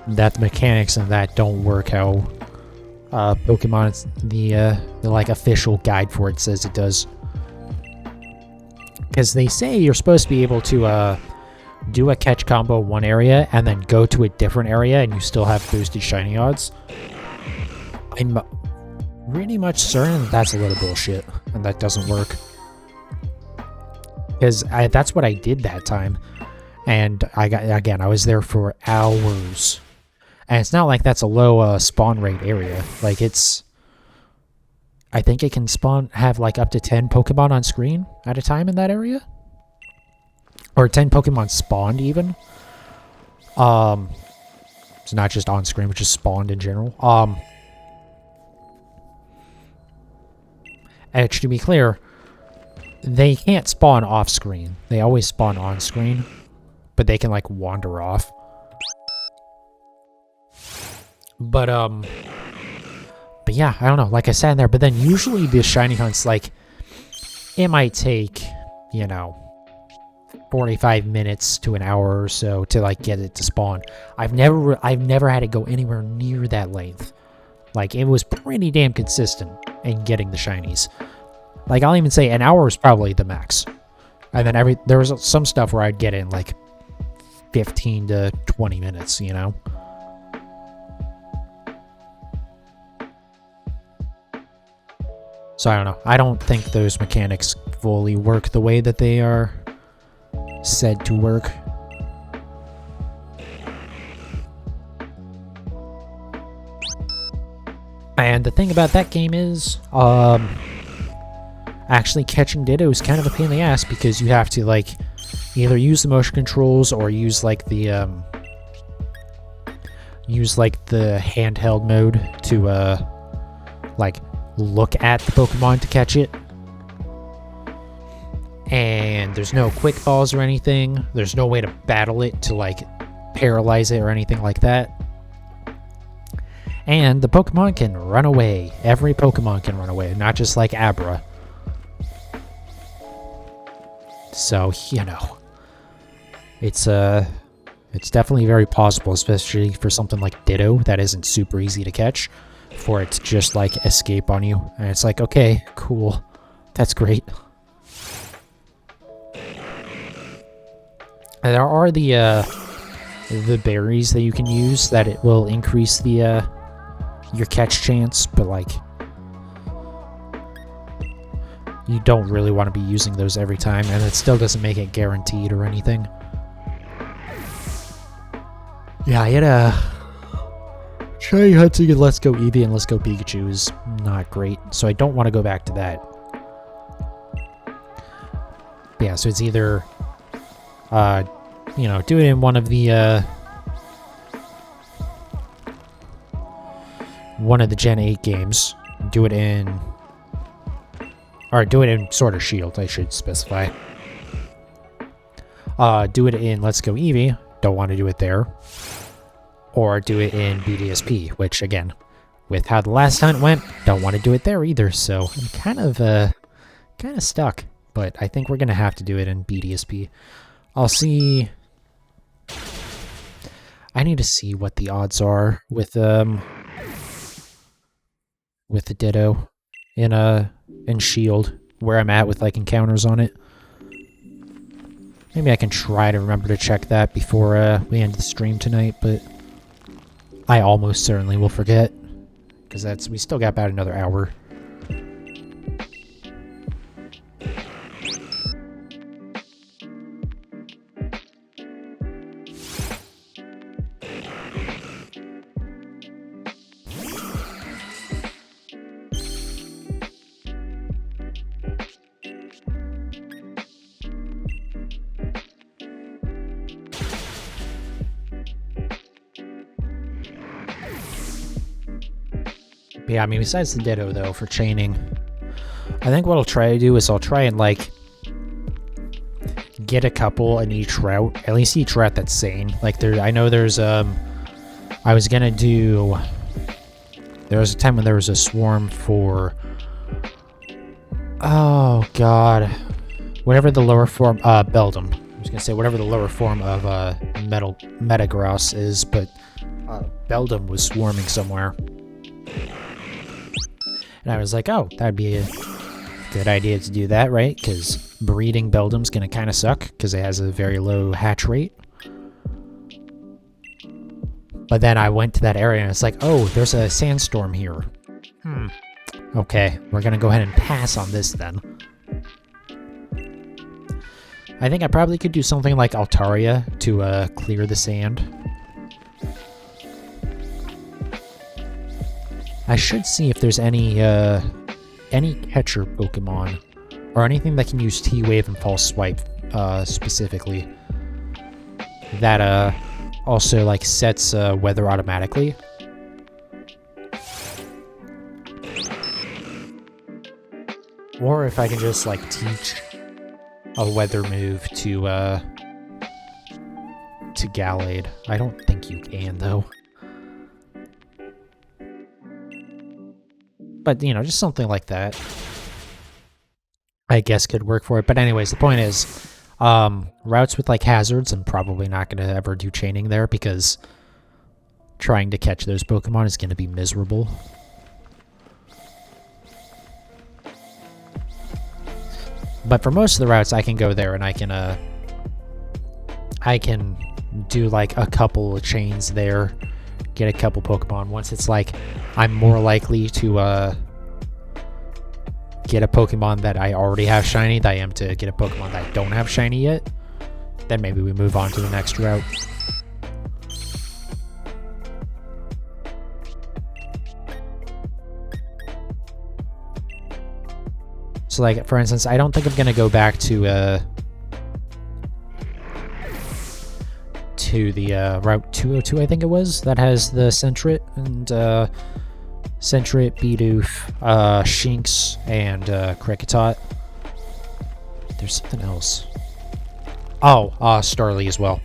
that the mechanics in that don't work how Pokemon's the like official guide for it says it does. Because they say you're supposed to be able to do a catch combo in one area and then go to a different area and you still have boosted shiny odds. I'm pretty much certain that that's a little bullshit and that doesn't work. Because that's what I did that time. And I was there for hours. And it's not like that's a low spawn rate area. Like it's... I think it can have like up to 10 Pokemon on screen at a time in that area. Or 10 Pokemon spawned even. It's not just on screen, but just spawned in general. And to be clear, they can't spawn off screen. They always spawn on screen. But they can like wander off. But yeah, I don't know. Like I sat in there, but then usually the shiny hunts, like, it might take, you know, 45 minutes to an hour or so to like get it to spawn. I've never had it go anywhere near that length. Like it was pretty damn consistent in getting the shinies. Like I'll even say an hour is probably the max. And then there was some stuff where I'd get in like 15 to 20 minutes, you know. So I don't know. I don't think those mechanics fully work the way that they are said to work. And the thing about that game is, actually catching Ditto is kind of a pain in the ass because you have to like either use the motion controls or use like the handheld mode to like look at the Pokemon to catch it. And there's no quick balls or anything. There's no way to battle it to like paralyze it or anything like that. And the Pokemon can run away. Every Pokemon can run away, not just like Abra. So, you know, it's definitely very possible, especially for something like Ditto that isn't super easy to catch, for it to just like escape on you. And it's like, okay, cool. That's great. And there are the berries that you can use that it will increase the your catch chance, but like you don't really want to be using those every time, and it still doesn't make it guaranteed or anything. Yeah, I had shiny hunting and Let's Go Eevee and Let's Go Pikachu is not great, so I don't want to go back to that. But yeah, so it's either you know, do it in one of the Gen 8 games. Do it in Sword or Shield, I should specify. Do it in Let's Go Eevee. Don't want to do it there. Or do it in BDSP, which again, with how the last hunt went, don't want to do it there either. So I'm kind of stuck. But I think we're gonna have to do it in BDSP. I'll see. I need to see what the odds are with the Ditto in Shield, where I'm at with like encounters on it. Maybe I can try to remember to check that before we end the stream tonight, but I almost certainly will forget. Because we still got about another hour. But yeah, I mean, besides the Ditto, though, for chaining, I think what I'll try to do is I'll try and, like, get a couple in each route. At least each route that's sane. Like, I know there's, I was gonna do... There was a time when there was a swarm for... Oh, God. Whatever the lower form... Beldum. I was gonna say whatever the lower form of, Metagross is, but, Beldum was swarming somewhere. And I was like, oh, that'd be a good idea to do that, right? Because breeding Beldum's gonna kind of suck, because it has a very low hatch rate. But then I went to that area and it's like, oh, there's a sandstorm here. Okay, we're gonna go ahead and pass on this then. I think I probably could do something like Altaria to clear the sand. I should see if there's any catcher Pokemon or anything that can use T-Wave and False Swipe specifically that also like sets weather automatically. Or if I can just like teach a weather move to Gallade. I don't think you can though. But, you know, just something like that, I guess could work for it. But anyways, the point is, routes with, like, hazards, I'm probably not going to ever do chaining there because trying to catch those Pokemon is going to be miserable. But for most of the routes, I can go there and I can do, like, a couple of chains there. Get a couple Pokemon. Once it's like I'm more likely to get a Pokemon that I already have shiny than I am to get a Pokemon that I don't have shiny yet, then maybe we move on to the next route. So like, for instance, I don't think I'm gonna go back to the Route 202, I think it was, that has the Sentret and Sentret, Bidoof, Shinx, and Kricketot. There's something else. Oh, Starly as well.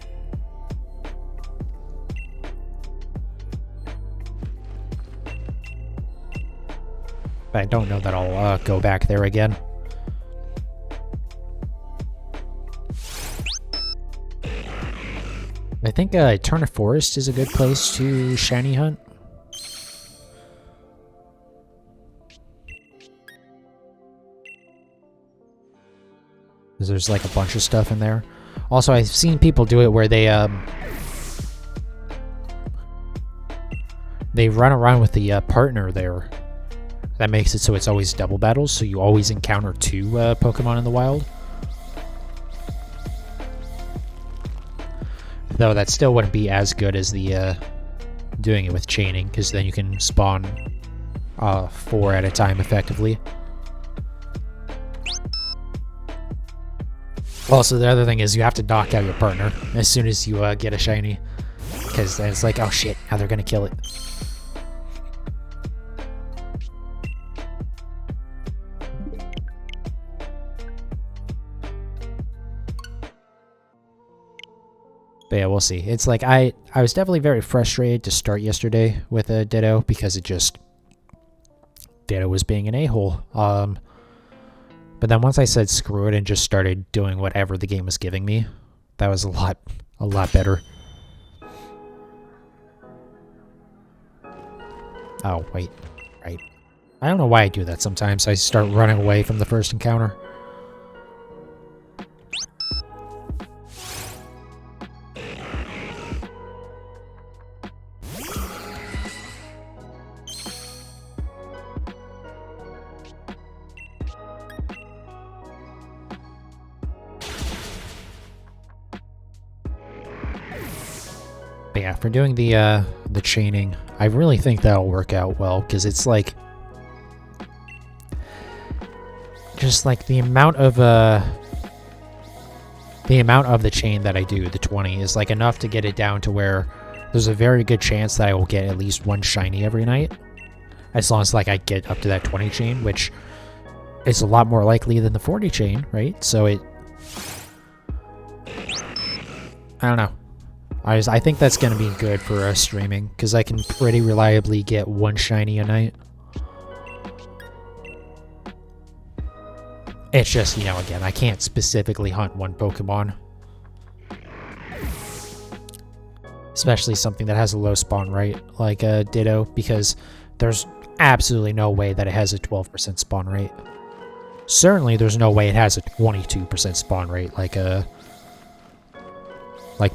I don't know that I'll go back there again. I think Eterna Forest is a good place to shiny hunt. Because there's like a bunch of stuff in there. Also, I've seen people do it where they run around with the partner there. That makes it so it's always double battles, so you always encounter two Pokemon in the wild. Though that still wouldn't be as good as the doing it with chaining, because then you can spawn 4 at a time effectively. Also, the other thing is you have to knock out your partner as soon as you get a shiny, because then it's like, oh shit, now they're gonna kill it. But yeah, we'll see. It's like, I was definitely very frustrated to start yesterday with a Ditto, because it just... Ditto was being an a-hole. But then once I said screw it and just started doing whatever the game was giving me, that was a lot better. Oh, wait. Right. I don't know why I do that sometimes. I start running away from the first encounter. But yeah, for doing the chaining, I really think that'll work out well, because it's like just like the amount of the chain that I do, the 20, is like enough to get it down to where there's a very good chance that I will get at least one shiny every night, as long as like I get up to that 20 chain, which is a lot more likely than the 40 chain, right? So I don't know. I think that's going to be good for streaming, because I can pretty reliably get one shiny a night. It's just, you know, again, I can't specifically hunt one Pokemon. Especially something that has a low spawn rate, like Ditto, because there's absolutely no way that it has a 12% spawn rate. Certainly there's no way it has a 22% spawn rate, like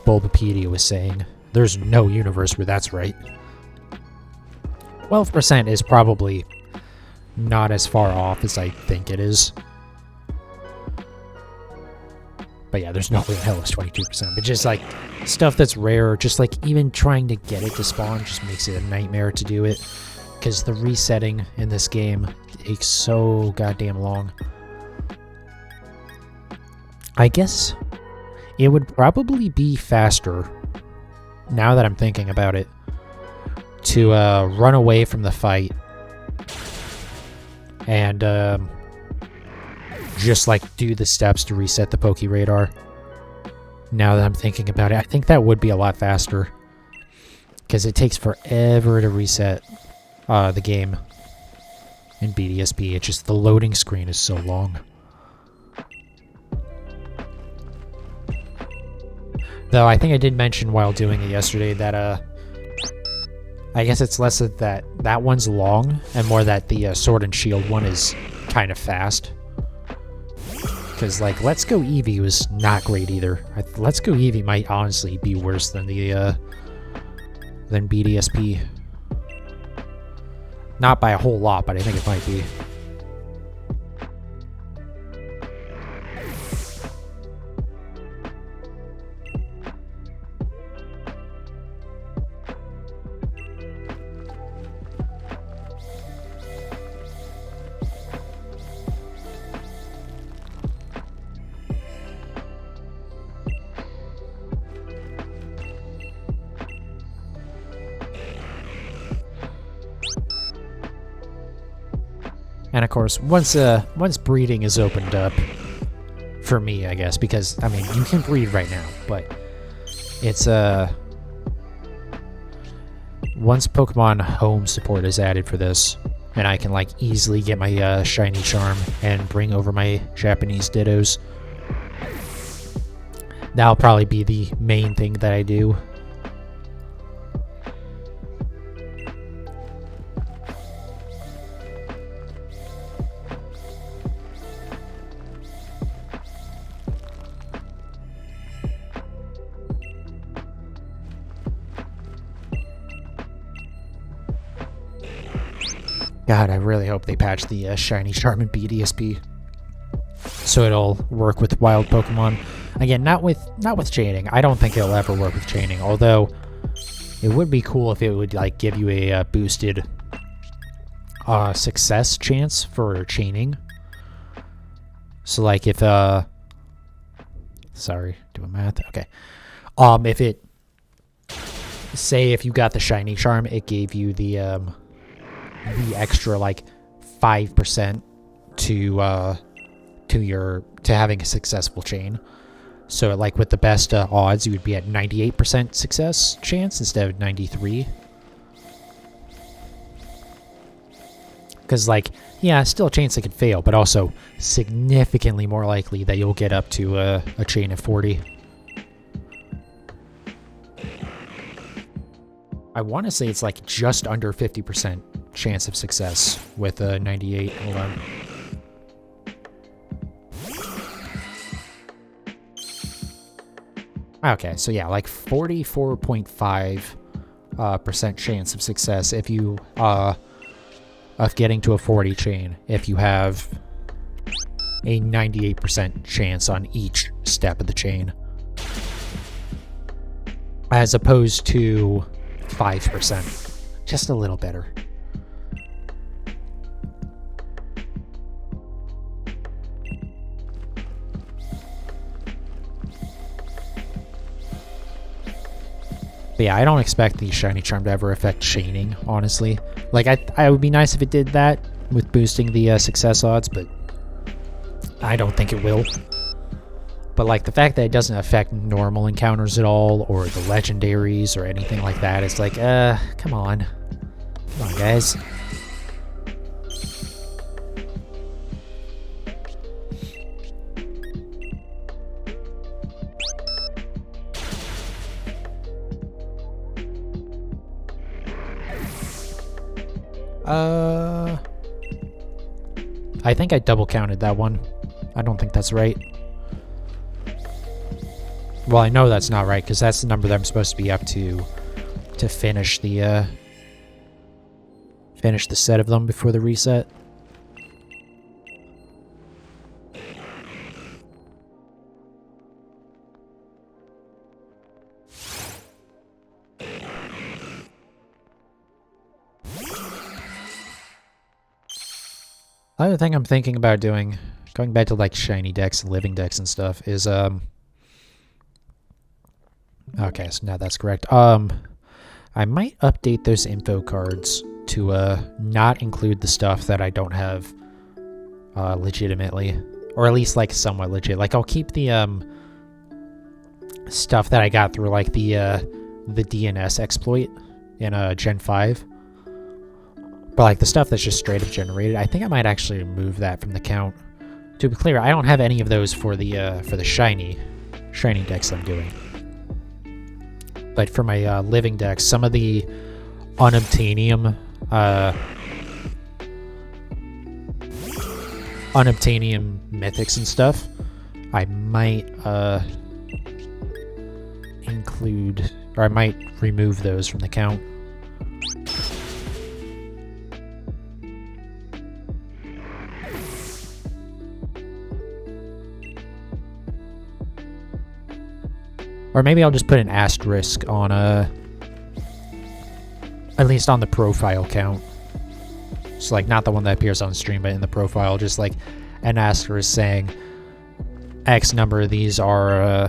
Bulbapedia was saying. There's no universe where that's right. 12% is probably not as far off as I think it is. But yeah, there's no way in hell it's 22%. But just like stuff that's rare, just like even trying to get it to spawn just makes it a nightmare to do it. Because the resetting in this game takes so goddamn long. I guess it would probably be faster, now that I'm thinking about it, to run away from the fight and just like do the steps to reset the Poke Radar. Now that I'm thinking about it, I think that would be a lot faster, because it takes forever to reset the game in BDSP. It's just the loading screen is so long. Though I think I did mention while doing it yesterday that I guess it's less that that one's long and more that the Sword and Shield one is kind of fast. Because like Let's Go Eevee was not great either. Let's Go Eevee might honestly be worse than the than BDSP. Not by a whole lot, but I think it might be. And of course, once breeding is opened up, for me, I guess, because, I mean, you can breed right now, but it's, once Pokemon Home support is added for this, and I can, like, easily get my, Shiny Charm and bring over my Japanese Dittos, that'll probably be the main thing that I do. God, I really hope they patch the Shiny Charm in BDSP, so it'll work with wild Pokemon. Again, not with chaining. I don't think it'll ever work with chaining. Although it would be cool if it would like give you a boosted success chance for chaining. So like if sorry, doing math. Okay, if it say if you got the Shiny Charm, it gave you the extra like 5% to having a successful chain. So like with the best odds, you would be at 98% success chance instead of 93. Because like, yeah, still a chance it could fail, but also significantly more likely that you'll get up to a chain of 40. I want to say it's like just under 50% chance of success with 98. Hold on. Okay, so yeah, like 44.5% chance of success if you of getting to a 40 chain if you have a 98% chance on each step of the chain, as opposed to 5%. Just a little better. But yeah, I don't expect the Shiny Charm to ever affect chaining, honestly. Like, I would be nice if it did that with boosting the success odds, but I don't think it will. But like, the fact that it doesn't affect normal encounters at all, or the legendaries, or anything like that, it's like, come on. Come on, guys. I think I double counted that one. I don't think that's right. Well, I know that's not right, because that's the number that I'm supposed to be up to finish the set of them before the reset. The other thing I'm thinking about doing, going back to like shiny decks and living decks and stuff, is okay, so now that's correct. I might update those info cards to not include the stuff that I don't have legitimately, or at least like somewhat legit. Like, I'll keep the stuff that I got through like the DNS exploit in Gen 5. But like the stuff that's just straight up generated, I think I might actually remove that from the count. To be clear, I don't have any of those for the shiny decks I'm doing. But for my living decks, some of the unobtainium mythics and stuff, I might include, or I might remove those from the count. Or maybe I'll just put an asterisk on at least on the profile count. So like, not the one that appears on stream, but in the profile, just like an asterisk saying X number of these are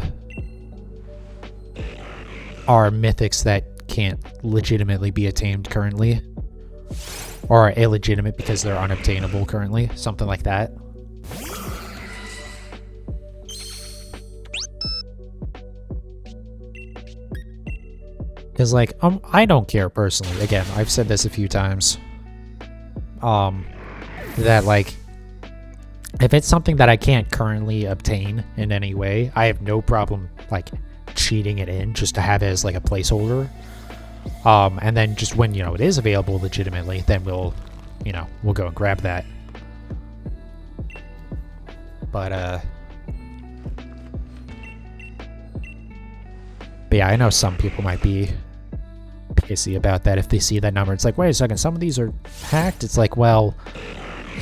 mythics that can't legitimately be attained currently, or are illegitimate because they're unobtainable currently, something like that. Because, like, I don't care personally. Again, I've said this a few times. That, like, if it's something that I can't currently obtain in any way, I have no problem, like, cheating it in just to have it as, like, a placeholder. And then just when, you know, it is available legitimately, then we'll go and grab that. But yeah, I know some people might be pissy about that if they see that number. It's like, wait a second, some of these are hacked? It's like, well,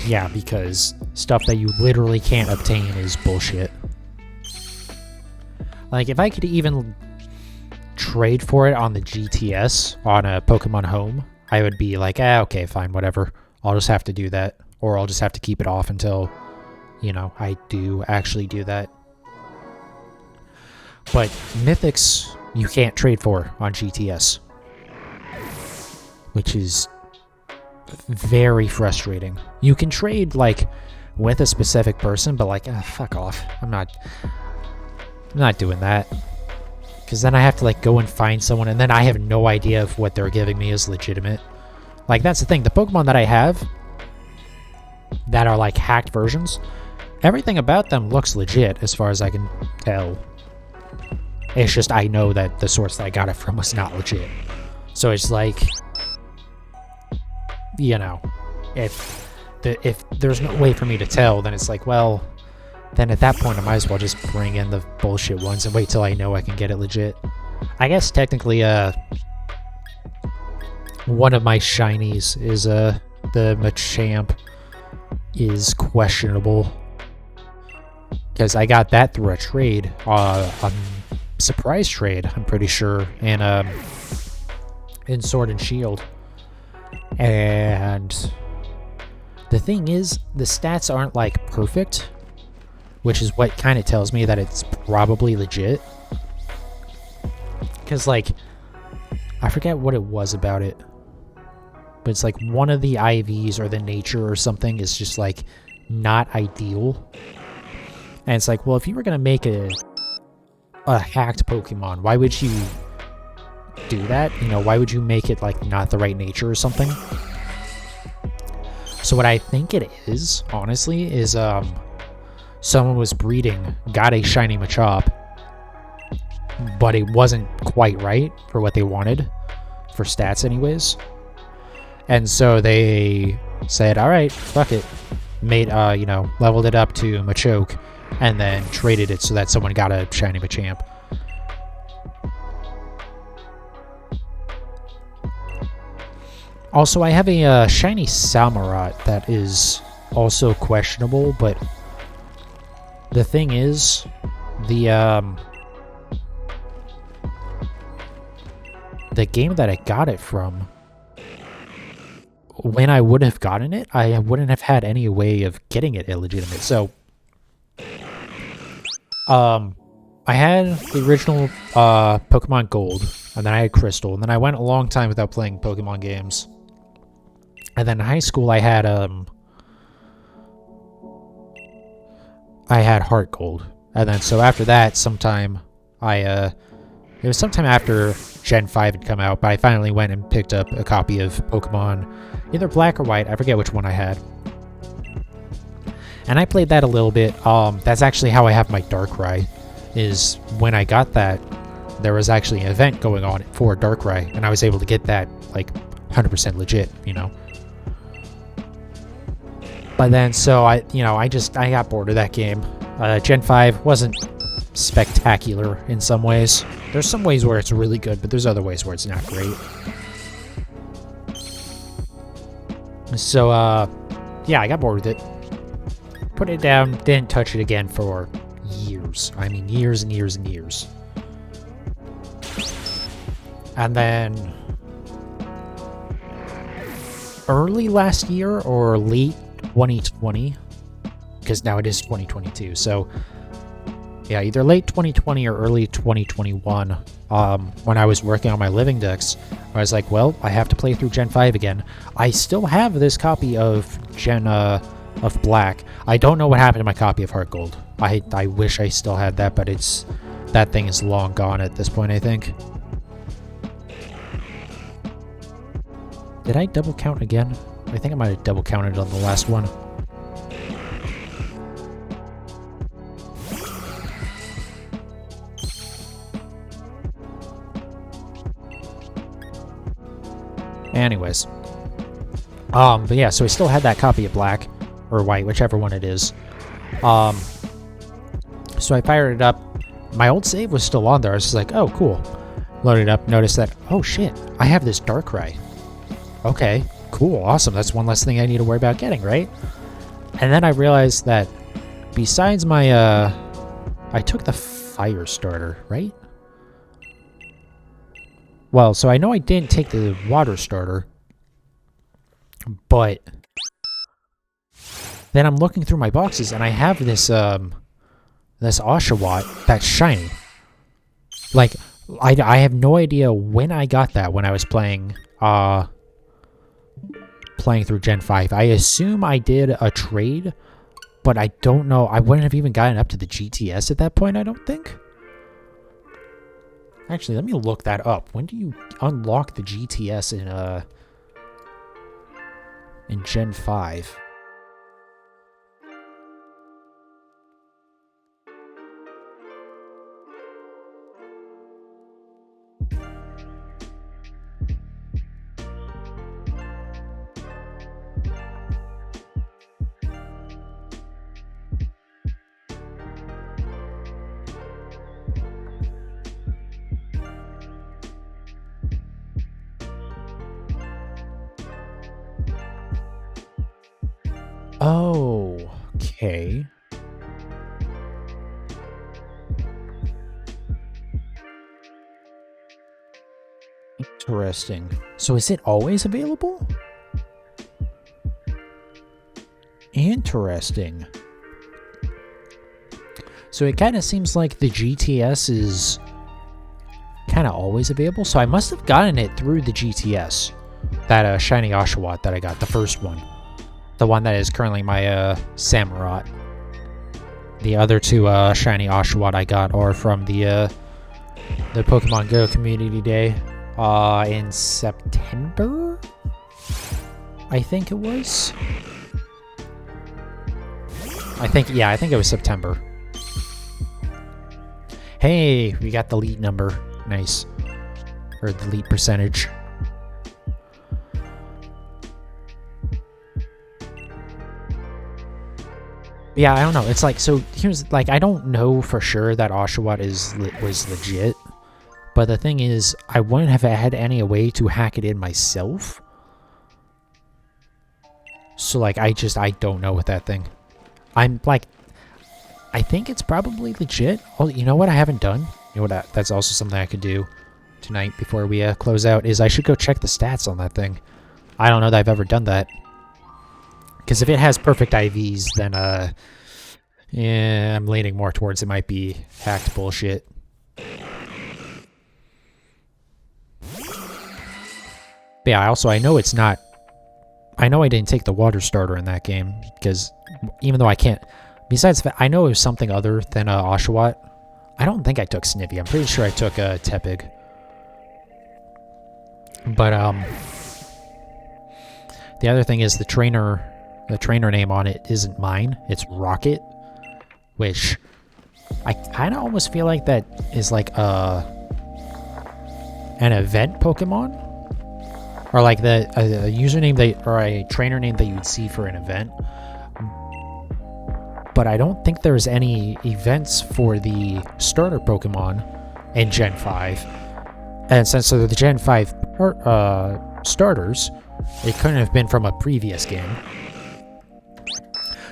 yeah, because stuff that you literally can't obtain is bullshit. Like, if I could even trade for it on the GTS, on a Pokemon Home, I would be like, okay, fine, whatever. I'll just have to do that. Or I'll just have to keep it off until, you know, I do actually do that. But Mythics, you can't trade for on GTS, which is very frustrating. You can trade, like, with a specific person, but, like, fuck off. I'm not doing that. Because then I have to, like, go and find someone, and then I have no idea if what they're giving me is legitimate. Like, that's the thing. The Pokemon that I have that are, like, hacked versions, everything about them looks legit as far as I can tell. It's just I know that the source that I got it from was not legit. So it's like, you know, if there's no way for me to tell, then it's like, well, then at that point I might as well just bring in the bullshit ones and wait till I know I can get it legit. I guess technically one of my shinies is the Machamp is questionable, because I got that through a trade, a surprise trade, I'm pretty sure, and in Sword and Shield. And the thing is, the stats aren't like perfect, which is what kind of tells me that it's probably legit. Because like, I forget what it was about it, but it's like one of the IVs or the nature or something is just like not ideal. And it's like, well, if you were gonna make a hacked Pokemon, why would you do that? You know, why would you make it like not the right nature or something? So what I think it is, honestly, is someone was breeding, got a shiny Machop, but it wasn't quite right for what they wanted, for stats anyways. And so they said, all right, fuck it. Made, leveled it up to Machoke, and then traded it so that someone got a shiny Machamp. Also, I have a shiny Samurott that is also questionable, but the thing is, the game that I got it from, when I would have gotten it, I wouldn't have had any way of getting it illegitimate. So, I had the original Pokemon Gold, and then I had Crystal, and then I went a long time without playing Pokemon games. And then in high school, I had Heart Gold, and then so after that, sometime it was sometime after Gen 5 had come out, but I finally went and picked up a copy of Pokemon, either Black or White. I forget which one I had. And I played that a little bit. That's actually how I have my Darkrai, is when I got that, there was actually an event going on for Darkrai, and I was able to get that, like, 100% legit, you know? But then, so I got bored of that game. Gen 5 wasn't spectacular in some ways. There's some ways where it's really good, but there's other ways where it's not great. So, yeah, I got bored with it. Put it down, didn't touch it again for years. I mean, years and years and years. And then, early last year or late 2020, because now it is 2022, so yeah, either late 2020 or early 2021, when I was working on my living decks, I was like, well, I have to play through Gen 5 again. I still have this copy of of Black. I don't know what happened to my copy of Heart Gold. I wish I still had that, but that thing is long gone at this point, I think. Did I double count again? I think I might have double counted on the last one. Anyways. But yeah, so I still had that copy of Black, or White, whichever one it is. So I fired it up. My old save was still on there. I was just like, oh, cool. Loaded it up, noticed that, oh shit, I have this Darkrai. Okay, cool, awesome. That's one less thing I need to worry about getting, right? And then I realized that besides my, I took the Fire Starter, right? Well, so I know I didn't take the Water Starter, but then I'm looking through my boxes and I have this, this Oshawott that's shiny. Like, I have no idea when I got that when I was playing through Gen 5. I assume I did a trade, but I don't know. I wouldn't have even gotten up to the GTS at that point, I don't think. Actually, let me look that up. When do you unlock the GTS in Gen 5? Oh, okay. Interesting. So is it always available? Interesting. So it kind of seems like the GTS is kind of always available. So I must have gotten it through the GTS. That shiny Oshawott that I got, the first one. The one that is currently my Samurott. The other two shiny Oshawott I got are from the Pokemon Go Community Day in September? I think it was. I think it was September. Hey, we got the elite number. Nice. Or the elite percentage. Yeah, I don't know. It's like, so here's, like, I don't know for sure that Oshawott was legit. But the thing is, I wouldn't have had any way to hack it in myself. So, like, I don't know with that thing. I'm, like, I think it's probably legit. Oh, you know what I haven't done? You know what, that's also something I could do tonight before we close out, is I should go check the stats on that thing. I don't know that I've ever done that. Because if it has perfect IVs, then, yeah, I'm leaning more towards it might be hacked bullshit. But yeah, I know it's not... I know I didn't take the water starter in that game, because even though I can't... Besides, I know it was something other than Oshawott. I don't think I took Snivy. I'm pretty sure I took Tepig. But, the other thing is the trainer name on it isn't mine. It's Rocket, which I kind of almost feel like that is like an event Pokemon, or like a username or a trainer name that you'd see for an event. But I don't think there's any events for the starter Pokemon in Gen 5. And since they're the Gen 5 starters, it couldn't have been from a previous game.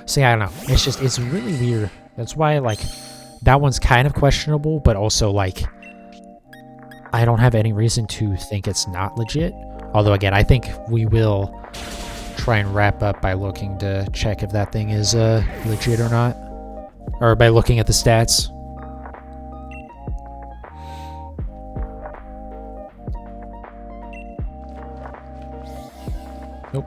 So yeah, I don't know. It's really weird. That's why, like, that one's kind of questionable, but also, like, I don't have any reason to think it's not legit. Although, again, I think we will try and wrap up by looking to check if that thing is legit or not. Or by looking at the stats. Nope.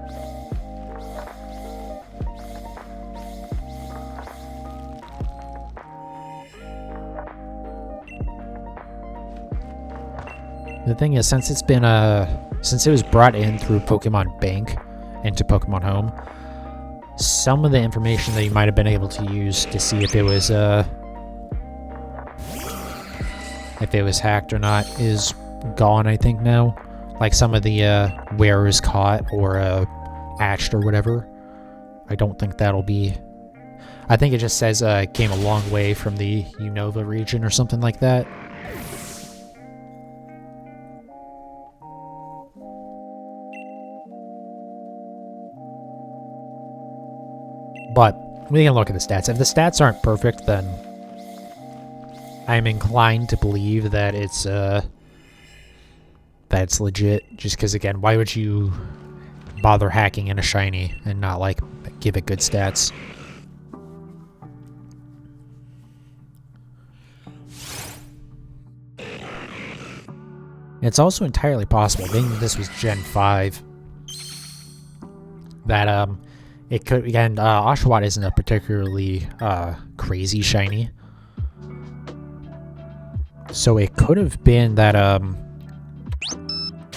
The thing is, since it was brought in through Pokemon Bank into Pokemon Home, some of the information that you might have been able to use to see if it was hacked or not is gone, I think, now. Like some of the where is caught or hatched or whatever. I don't think that'll be... I think it just says came a long way from the Unova region or something like that. But we can look at the stats. If the stats aren't perfect, then I'm inclined to believe that it's legit. Just because, again, why would you bother hacking in a shiny and not, like, give it good stats? It's also entirely possible, being that this was Gen 5, that it could, again, Oshawott isn't a particularly crazy shiny. So it could have been that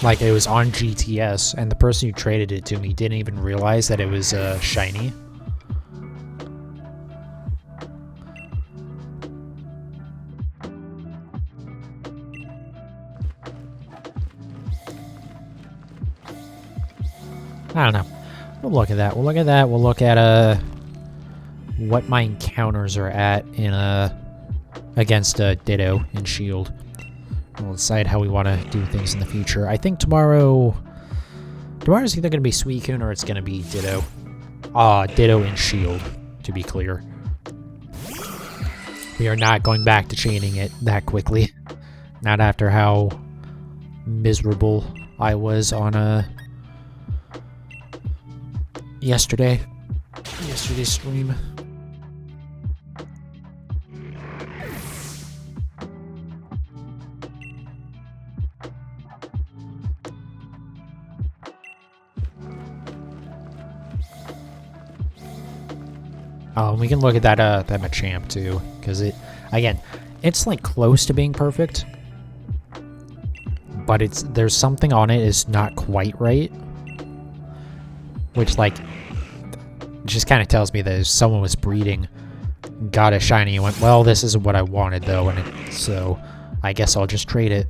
like it was on GTS and the person who traded it to me didn't even realize that it was shiny. I don't know. We'll look at that. We'll look at that. We'll look at what my encounters are at in against Ditto and Shield. We'll decide how we want to do things in the future. I think tomorrow's either going to be Suicune or it's going to be Ditto. Ditto and shield, to be clear. We are not going back to chaining it that quickly. Not after how miserable I was on yesterday's stream. Oh, we can look at that Machamp too, because it's like close to being perfect, but there's something on it is not quite right, which like just kind of tells me that if someone was breeding, got a shiny, and went, well, this isn't what I wanted though, and so I guess I'll just trade it.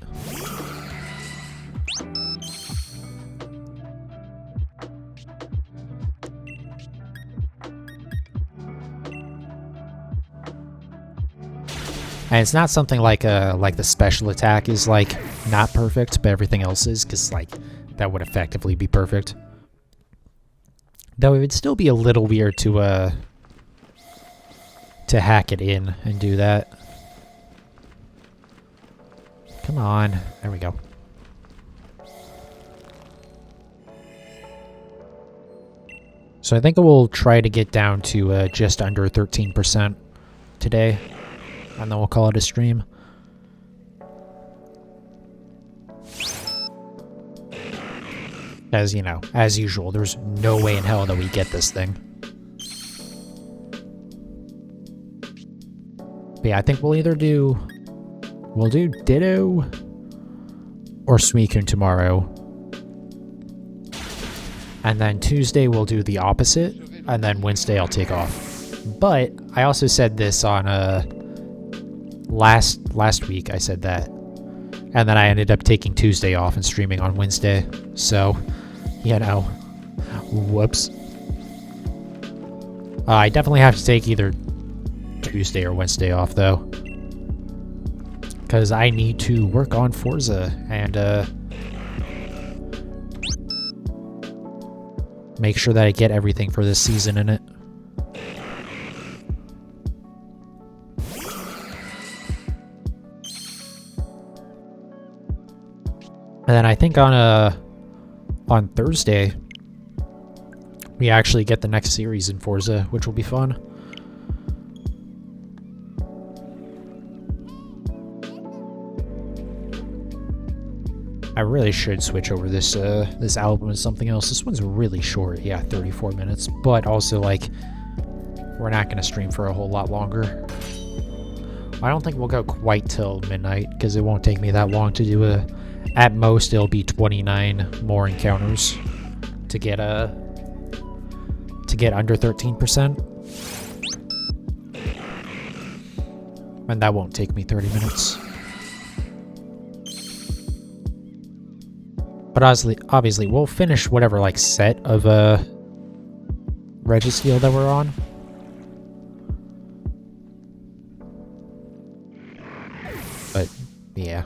And it's not something like the special attack is like not perfect, but everything else is, because like that would effectively be perfect. Though it would still be a little weird to hack it in and do that. Come on, there we go. So I think I will try to get down to just under 13% today. And then we'll call it a stream. As you know, as usual, there's no way in hell that we get this thing. But yeah, I think we'll either do... We'll do Ditto or Suicune tomorrow. And then Tuesday we'll do the opposite. And then Wednesday I'll take off. But I also said this on last week. I said that, and then I ended up taking Tuesday off and streaming on Wednesday. So, you know, whoops. I definitely have to take either Tuesday or Wednesday off though, because I need to work on Forza and make sure that I get everything for this season in it. And then I think on Thursday, we actually get the next series in Forza, which will be fun. I really should switch over this album to something else. This one's really short, yeah, 34 minutes. But also, like, we're not going to stream for a whole lot longer. I don't think we'll go quite till midnight, because it won't take me that long to do a... At most, it'll be 29 more encounters to get under 13%. And that won't take me 30 minutes. But obviously, we'll finish whatever like set of Registeel that we're on. But yeah.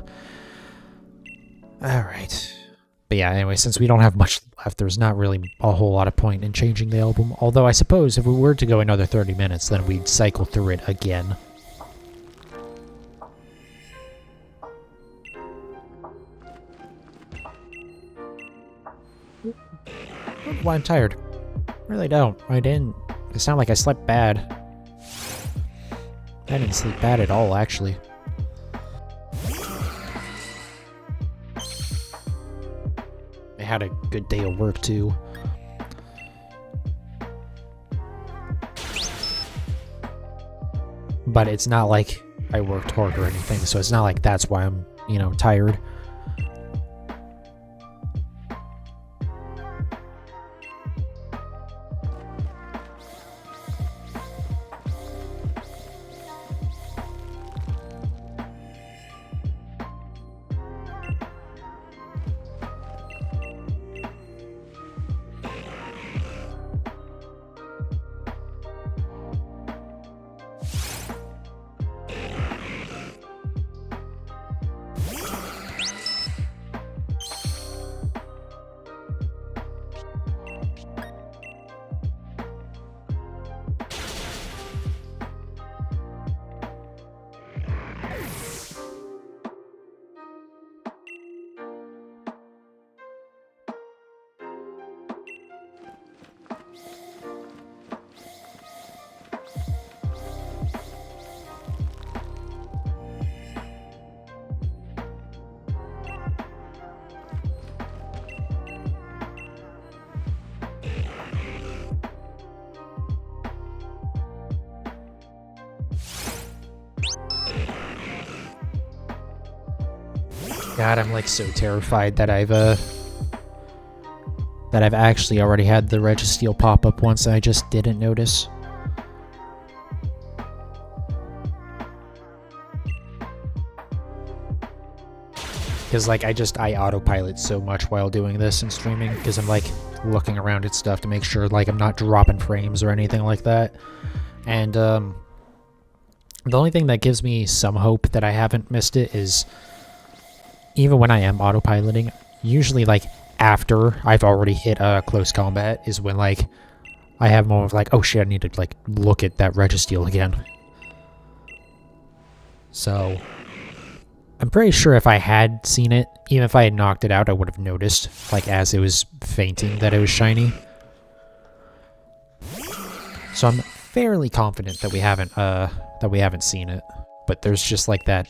Alright. But yeah, anyway, since we don't have much left, there's not really a whole lot of point in changing the album. Although I suppose if we were to go another 30 minutes, then we'd cycle through it again. Well, I'm tired. I really don't. I didn't. It sounded like I slept bad. I didn't sleep bad at all, actually. I had a good day of work, too. But it's not like I worked hard or anything, so it's not like that's why I'm, you know, tired. God, I'm like so terrified that I've actually already had the Registeel pop up once and I just didn't notice. Because like I autopilot so much while doing this and streaming because I'm like looking around at stuff to make sure like I'm not dropping frames or anything like that. And the only thing that gives me some hope that I haven't missed it is even when I am autopiloting, usually like after I've already hit close combat is when like I have a moment of like, oh shit, I need to like look at that Registeel again. So I'm pretty sure if I had seen it, even if I had knocked it out, I would have noticed, like as it was fainting, that it was shiny. So I'm fairly confident that we haven't seen it, but there's just like that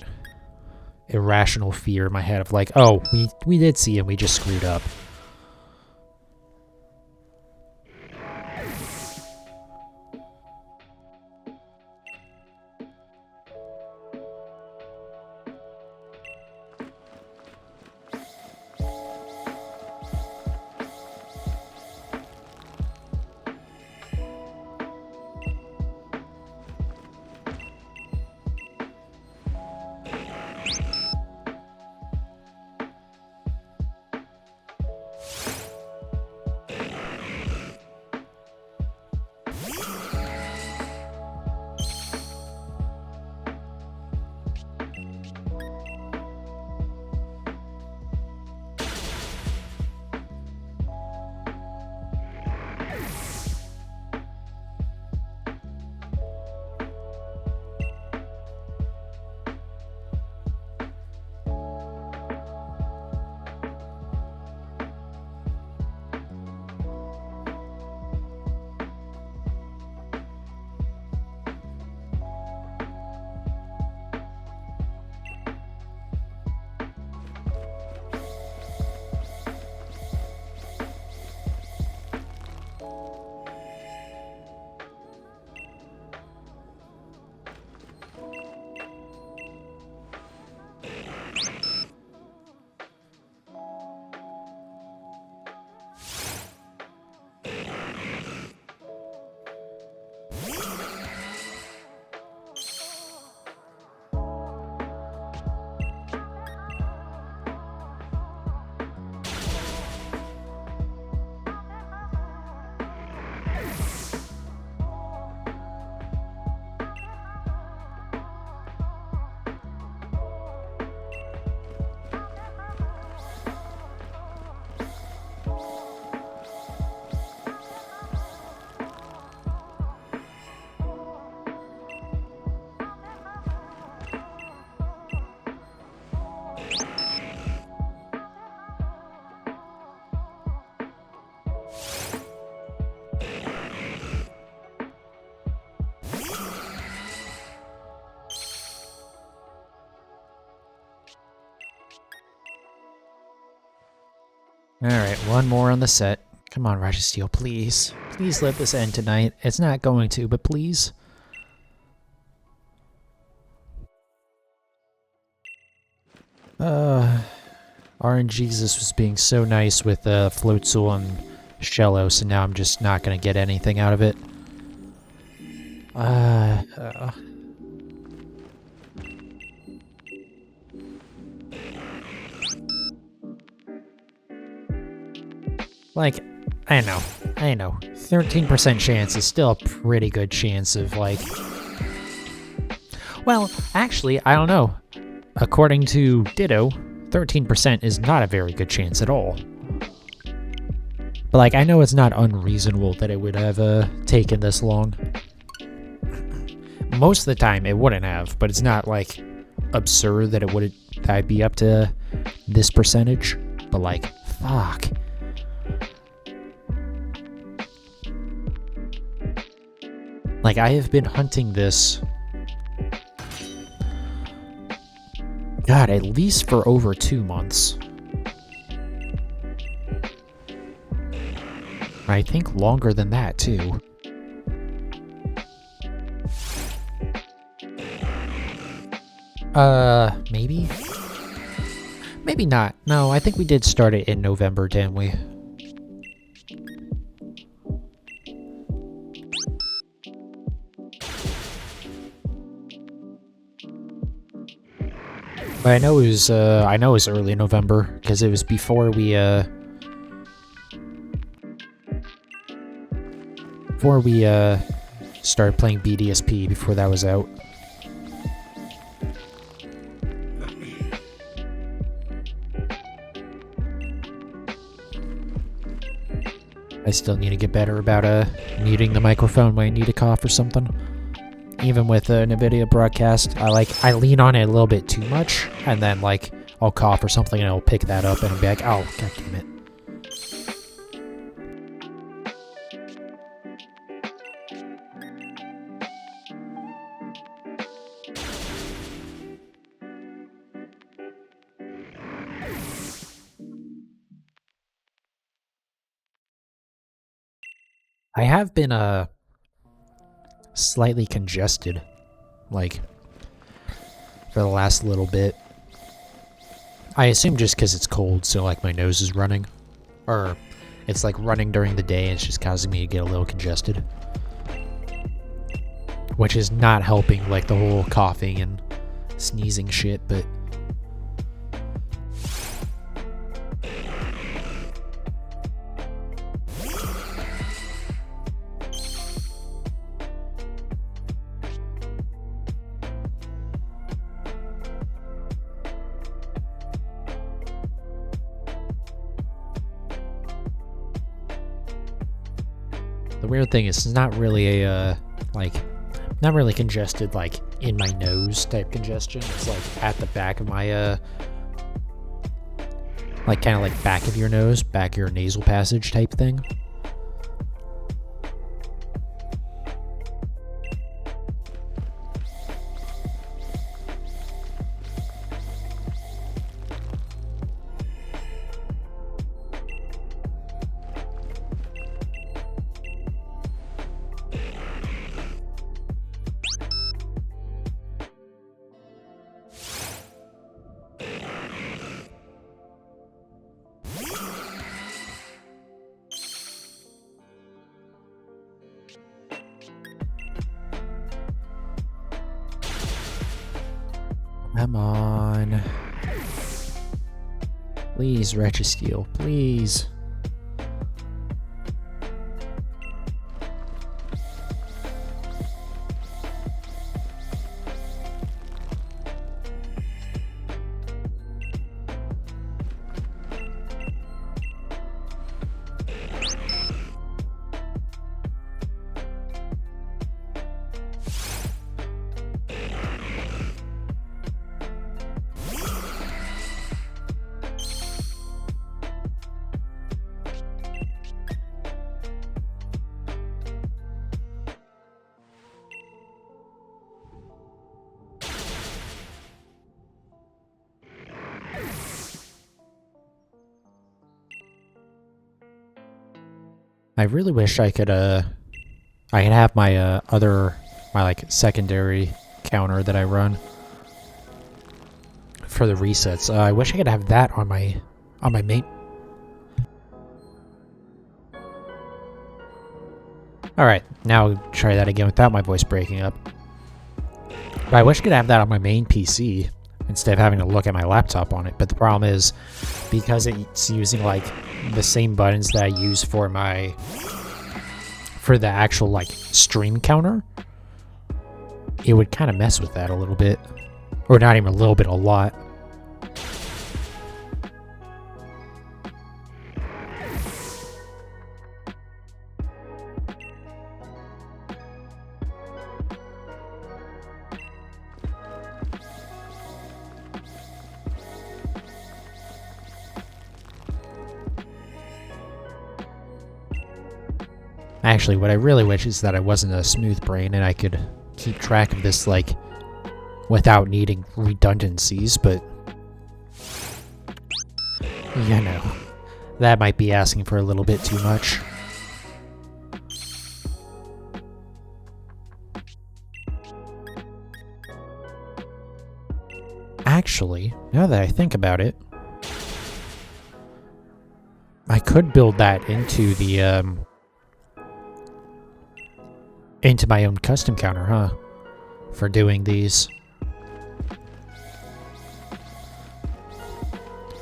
irrational fear in my head of like, oh, we did see it, we just screwed up. Alright, one more on the set. Come on, Registeel, please. Please let this end tonight. It's not going to, but please. RNGesus was being so nice with Floatzel and Shellos, and now I'm just not gonna get anything out of it. Like, I know. 13% chance is still a pretty good chance of, like... Well, actually, I don't know. According to Ditto, 13% is not a very good chance at all. But, like, I know it's not unreasonable that it would have taken this long. Most of the time, it wouldn't have, but it's not, like, absurd that I'd be up to this percentage. But, like, fuck. Like, I have been hunting this, God, at least for over 2 months. I think longer than that, too. Maybe? Maybe not. No, I think we did start it in November, didn't we? But I know it was early November because it was before we started playing BDSP before that was out. I still need to get better about muting the microphone when I need to cough or something. Even with NVIDIA broadcast, I lean on it a little bit too much, and then like I'll cough or something and it'll pick that up and I'll be like, oh, god damn it. I have been slightly congested, like, for the last little bit. I assume just because it's cold, so like my nose is running. Or it's like running during the day and it's just causing me to get a little congested. Which is not helping like the whole coughing and sneezing shit, but... The weird thing is, it's not really a, not really congested, like, in my nose type congestion. It's, like, at the back of my, like, kind of like back of your nose, back of your nasal passage type thing. Come on. Please, Registeel, please. I really wish I could have my my like secondary counter that I run for the resets. I wish I could have that on my main. All right, now try that again without my voice breaking up. But I wish I could have that on my main PC instead of having to look at my laptop on it. But the problem is, because it's using like the same buttons that I use for the actual like stream counter, it would kind of mess with that a little bit. Or not even a little bit, a lot. Actually, what I really wish is that I wasn't a smooth brain and I could keep track of this, like, without needing redundancies, but... you know, that might be asking for a little bit too much. Actually, now that I think about it, I could build that into the into my own custom counter, huh? For doing these.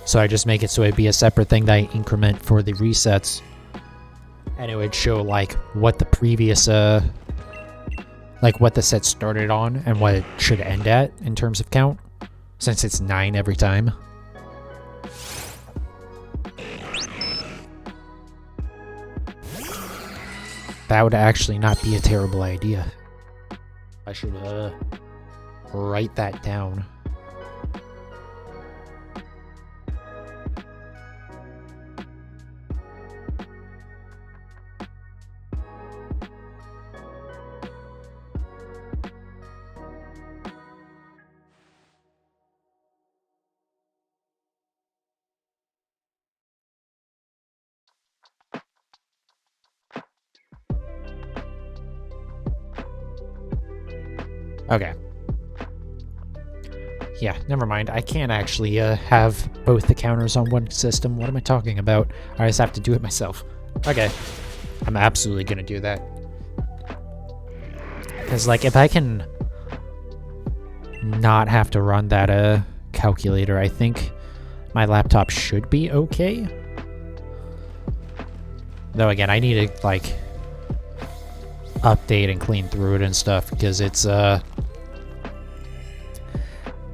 So I just make it so it'd be a separate thing that I increment for the resets. And it would show, like, what the previous, like, what the set started on and what it should end at in terms of count. Since it's 9 every time. That would actually not be a terrible idea. I should, write that down. Okay. Yeah, never mind. I can't actually have both the counters on one system. What am I talking about? I just have to do it myself. Okay. I'm absolutely gonna do that. Because, like, if I can not have to run that calculator, I think my laptop should be okay. Though, again, I need to, like, update and clean through it and stuff, because it's,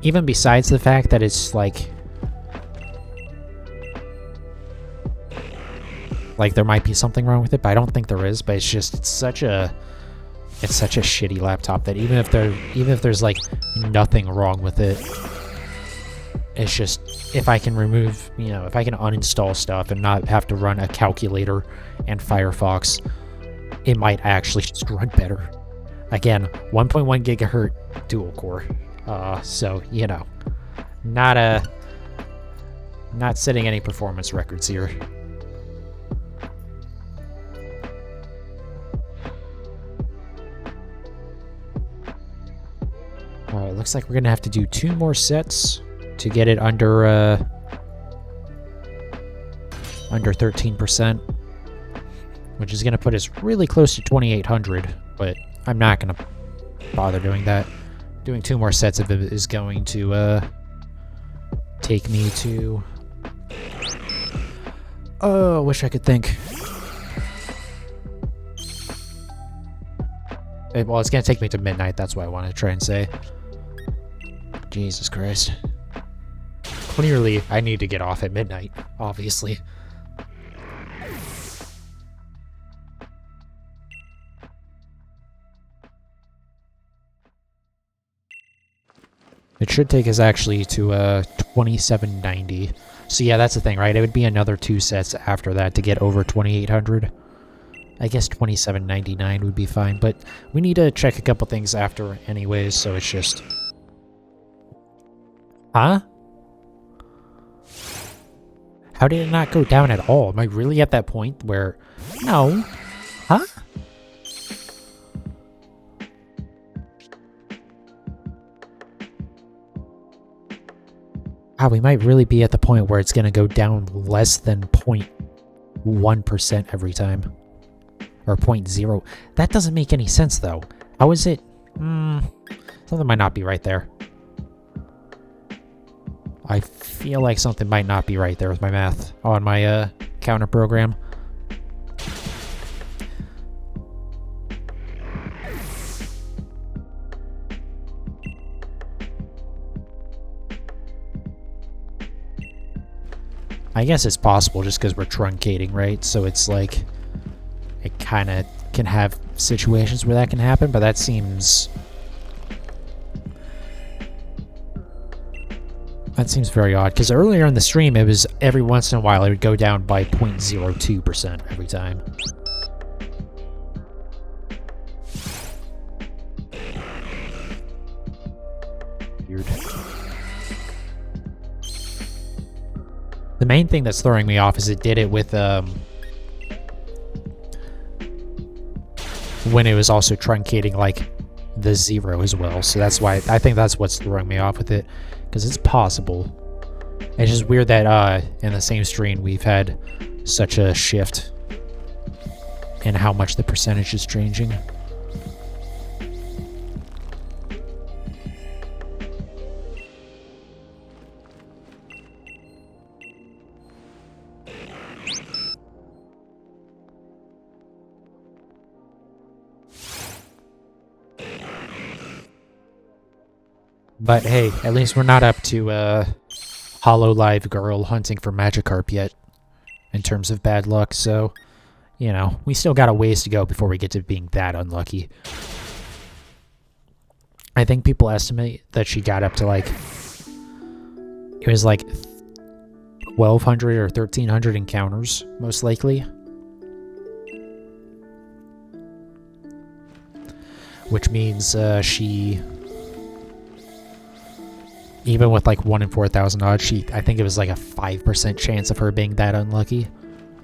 even besides the fact that it's, like, there might be something wrong with it, but I don't think there is, but it's just, it's such a shitty laptop that even if there's, like, nothing wrong with it, it's just, if I can remove, you know, if I can uninstall stuff and not have to run a calculator and Firefox, it might actually just run better. Again, 1.1 gigahertz dual core. So, you know, not setting any performance records here. Alright, looks like we're gonna have to do 2 more sets to get it under 13%, which is gonna put us really close to 2800, but I'm not gonna bother doing that. Doing 2 more sets of it is going to take me to... Oh, wish I could think. Well, it's going to take me to midnight, that's what I want to try and say. Jesus Christ. Clearly, I need to get off at midnight, obviously. It should take us actually to 2790. So yeah, that's the thing, right? It would be another 2 sets after that to get over 2800. I guess 2799 would be fine, but we need to check a couple things after anyways, so it's just... Huh? How did it not go down at all? Am I really at that point where... No. Huh? We might really be at the point where it's going to go down less than 0.1% every time. Or 0.0. That doesn't make any sense, though. How is it? Something might not be right there. I feel like something might not be right there with my math on my counter program. I guess it's possible just because we're truncating, right? So it's like, it kind of can have situations where that can happen, but that seems very odd, because earlier in the stream, it was every once in a while it would go down by 0.02% every time. Weird. The main thing that's throwing me off is it did it with, when it was also truncating, like, the 0 as well. So that's why, I think that's what's throwing me off with it. Because it's possible. It's just weird that in the same stream we've had such a shift in how much the percentage is changing. But hey, at least we're not up to Hololive Girl hunting for Magikarp yet in terms of bad luck, so, you know, we still got a ways to go before we get to being that unlucky. I think people estimate that she got up to, like, it was like 1,200 or 1,300 encounters, most likely. Which means she... Even with like 1 in 4,000 odds, I think it was like a 5% chance of her being that unlucky.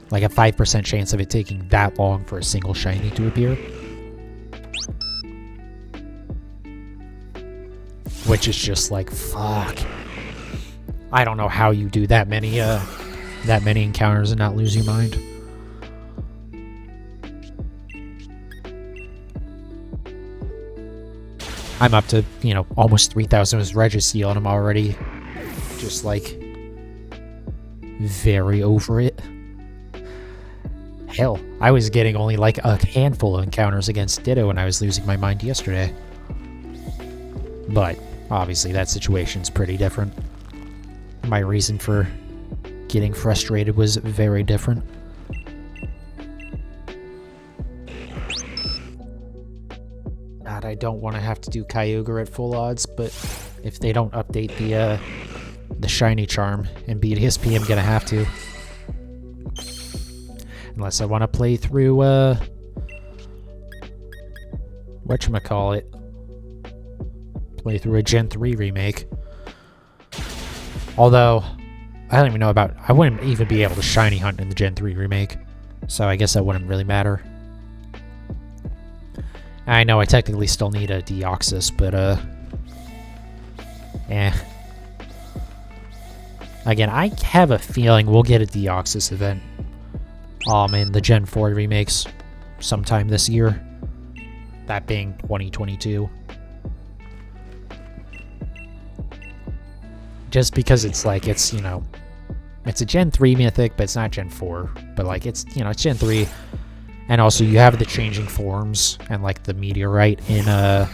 Like a 5% chance of it taking that long for a single shiny to appear. Which is just like, fuck. I don't know how you do that many encounters and not lose your mind. I'm up to, you know, almost 3,000 with Registeel, and I'm already just, like, very over it. Hell, I was getting only, like, a handful of encounters against Ditto, and I was losing my mind yesterday. But, obviously, that situation's pretty different. My reason for getting frustrated was very different. God, I don't want to have to do Kyogre at full odds, but if they don't update the shiny charm in BDSP, I'm gonna have to. Unless I want to play through whatchamacallit. Play through a Gen 3 remake. Although, I don't even know about... I wouldn't even be able to shiny hunt in the Gen 3 remake. So I guess that wouldn't really matter. I know I technically still need a Deoxys, but, Again, I have a feeling we'll get a Deoxys event, in the Gen 4 remakes sometime this year. That being 2022. Just because it's like, it's, you know, it's a Gen 3 mythic, but it's not Gen 4. But, like, it's, you know, it's Gen 3. And also, you have the changing forms and, like, the meteorite in that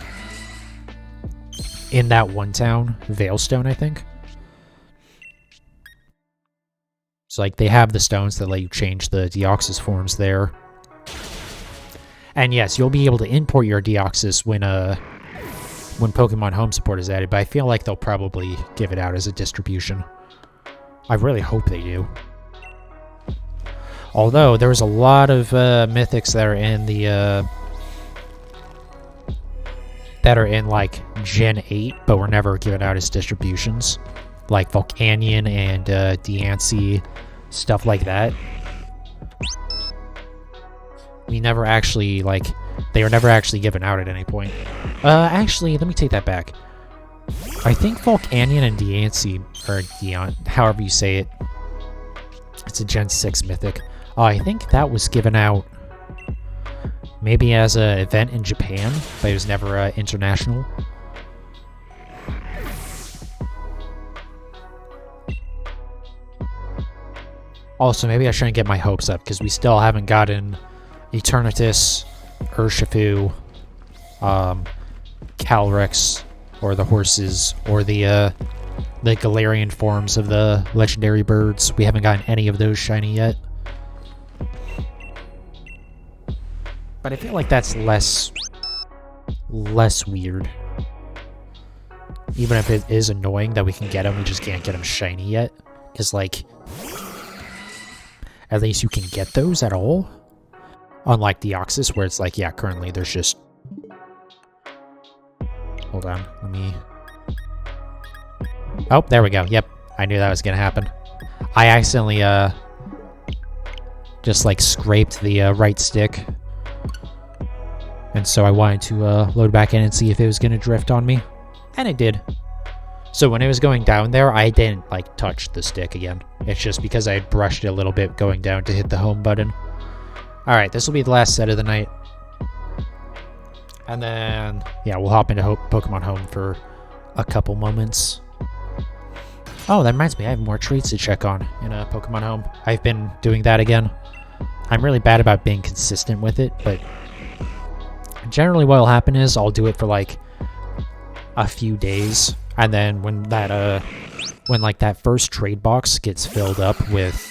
one town, Veilstone, I think. So, like, they have the stones that let you change the Deoxys forms there. And yes, you'll be able to import your Deoxys when Pokemon Home support is added, but I feel like they'll probably give it out as a distribution. I really hope they do. Although, there's a lot of mythics that are in the, that are in, like, Gen 8, but were never given out as distributions. Like Volcanion and Deancey, stuff like that. We never actually, like, they were never actually given out at any point. Actually, let me take that back. I think Volcanion and Deancey, or Deon, however you say it, it's a Gen 6 mythic. I think that was given out maybe as an event in Japan, but it was never international. Also, maybe I shouldn't get my hopes up, because we still haven't gotten Eternatus, Urshifu, Calyrex, or the horses, or the Galarian forms of the legendary birds. We haven't gotten any of those shiny yet. But I feel like that's less weird. Even if it is annoying that we can get them, we just can't get them shiny yet. Because, like, at least you can get those at all. Unlike Deoxys, where it's like, yeah, currently there's just... Hold on, let me... Oh, there we go. Yep, I knew that was gonna happen. I accidentally, just, like, scraped the right stick. And so I wanted to load back in and see if it was gonna drift on me. And it did. So when I was going down there, I didn't, like, touch the stick again. It's just because I brushed it a little bit going down to hit the home button. Alright, this will be the last set of the night. And then, yeah, we'll hop into Pokemon Home for a couple moments. Oh, that reminds me, I have more treats to check on in Pokemon Home. I've been doing that again. I'm really bad about being consistent with it, but generally what will happen is I'll do it for, like, a few days, and then when that when that first trade box gets filled up with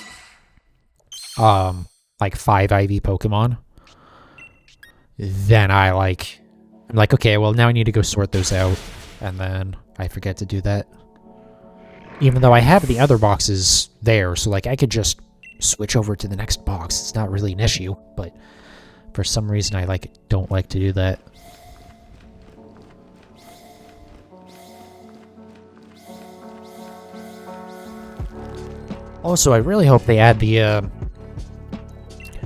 like 5 IV Pokemon, then I'm like, okay, well now I need to go sort those out, and then I forget to do that. Even though I have the other boxes there, so like I could just switch over to the next box. It's not really an issue, but for some reason I don't like to do that. Also, I really hope they add the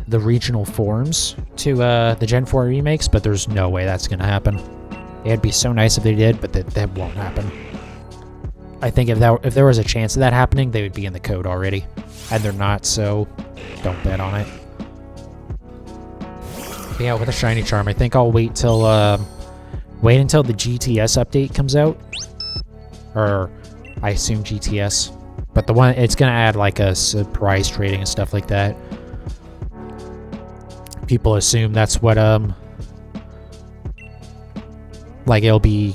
regional forms to the Gen 4 remakes, but there's no way that's gonna happen. It'd be so nice if they did, but that won't happen. I think if there was a chance of that happening, they would be in the code already, and they're not, so don't bet on it. But yeah, with a shiny charm, I think I'll wait until the GTS update comes out, or I assume GTS. But the one, it's gonna add like a surprise trading and stuff like that. People assume that's what, like it'll be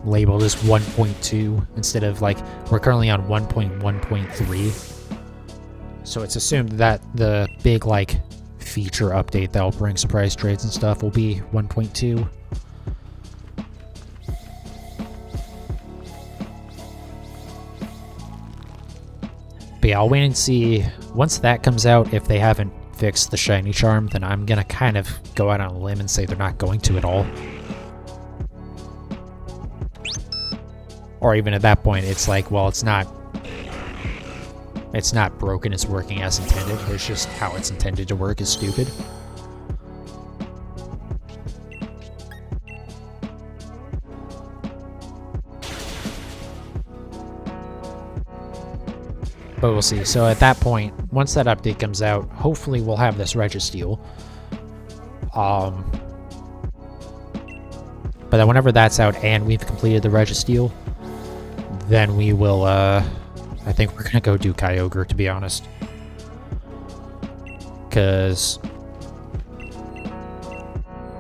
labeled as 1.2 instead of like, we're currently on 1.1.3. So it's assumed that the big like feature update that'll bring surprise trades and stuff will be 1.2. But yeah, I'll wait and see. Once that comes out, if they haven't fixed the shiny charm, then I'm gonna kind of go out on a limb and say they're not going to at all. Or even at that point, it's like, well, it's not broken, it's working as intended. It's just how it's intended to work is stupid. But we'll see. So at that point, once that update comes out, hopefully we'll have this Registeel. But then whenever that's out and we've completed the Registeel, then we will, I think we're gonna go do Kyogre, to be honest. Because,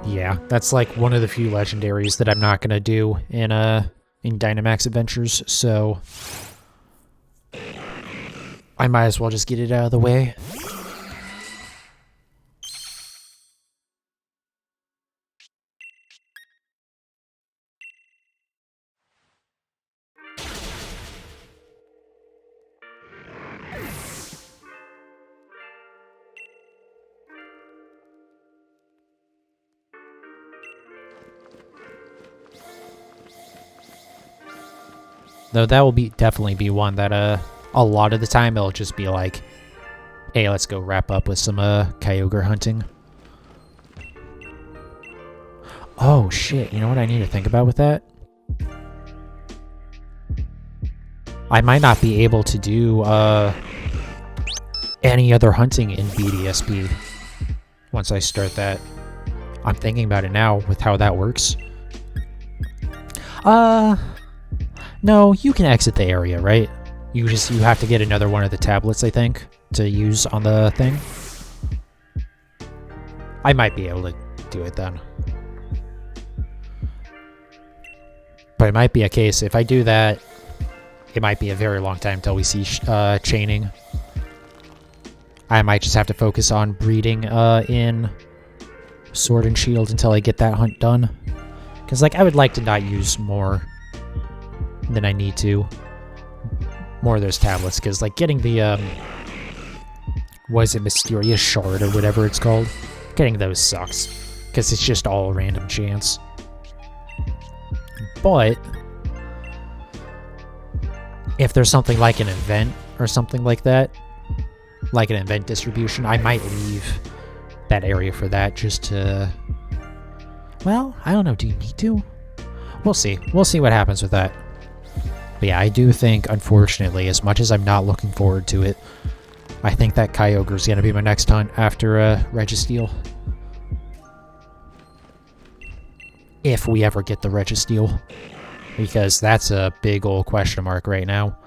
yeah, that's like one of the few legendaries that I'm not gonna do in Dynamax Adventures, so I might as well just get it out of the way. Though that will definitely be one that a lot of the time it'll just be like, hey, let's go wrap up with some Kyogre hunting. Oh shit, you know what I need to think about with that? I might not be able to do any other hunting in BDSP once I start that. I'm thinking about it now with how that works. No, you can exit the area, right? You have to get another one of the tablets, I think, to use on the thing. I might be able to do it then. But it might be a case, if I do that, it might be a very long time until we see chaining. I might just have to focus on breeding in Sword and Shield until I get that hunt done. Because, like, I would like to not use more than I need to. More of those tablets, because, like, getting the, what is it, Mysterious Shard or whatever it's called? Getting those sucks, because it's just all random chance. But if there's something like an event or something like that, like an event distribution, I might leave that area for that just to... Well, I don't know, do you need to? We'll see. We'll see what happens with that. But yeah, I do think, unfortunately, as much as I'm not looking forward to it, I think that Kyogre is going to be my next hunt after Registeel. If we ever get the Registeel. Because that's a big old question mark right now.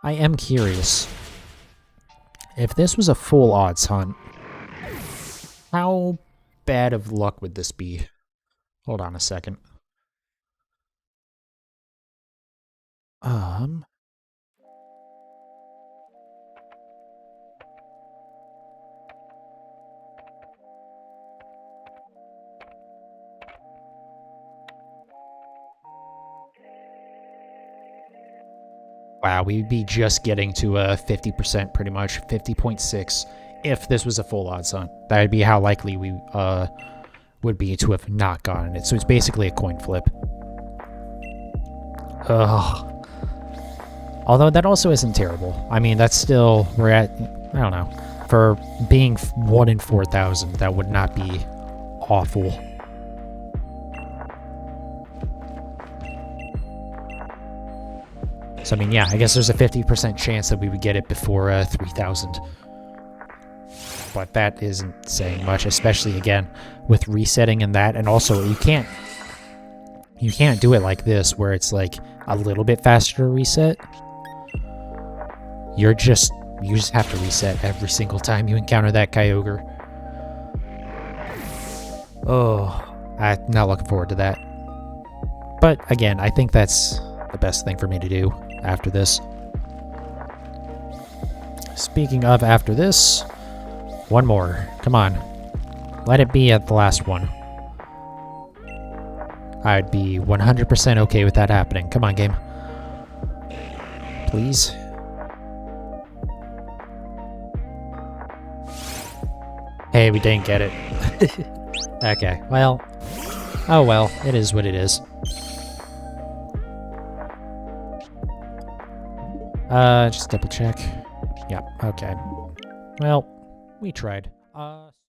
I am curious. If this was a full odds hunt, how bad of luck would this be? Hold on a second. Wow, we'd be just getting to a 50% pretty much, 50.6 if this was a full odds hunt. That would be how likely we would be to have not gotten it. So it's basically a coin flip. Ugh. Although that also isn't terrible. I mean, that's still, we're at, I don't know, for being 1 in 4,000, that would not be awful. So, I mean, yeah, I guess there's a 50% chance that we would get it before 3,000. But that isn't saying much, especially, again, with resetting and that. And also, you can't do it like this, where it's like a little bit faster to reset. You just have to reset every single time you encounter that Kyogre. Oh, I'm not looking forward to that. But again, I think that's the best thing for me to do after this. Speaking of after this, one more. Come on. Let it be at the last one. I'd be 100% okay with that happening. Come on, game. Please. Hey, we didn't get it. Okay, well. Oh well, it is what it is. Just double check. Yeah, okay. Well, we tried.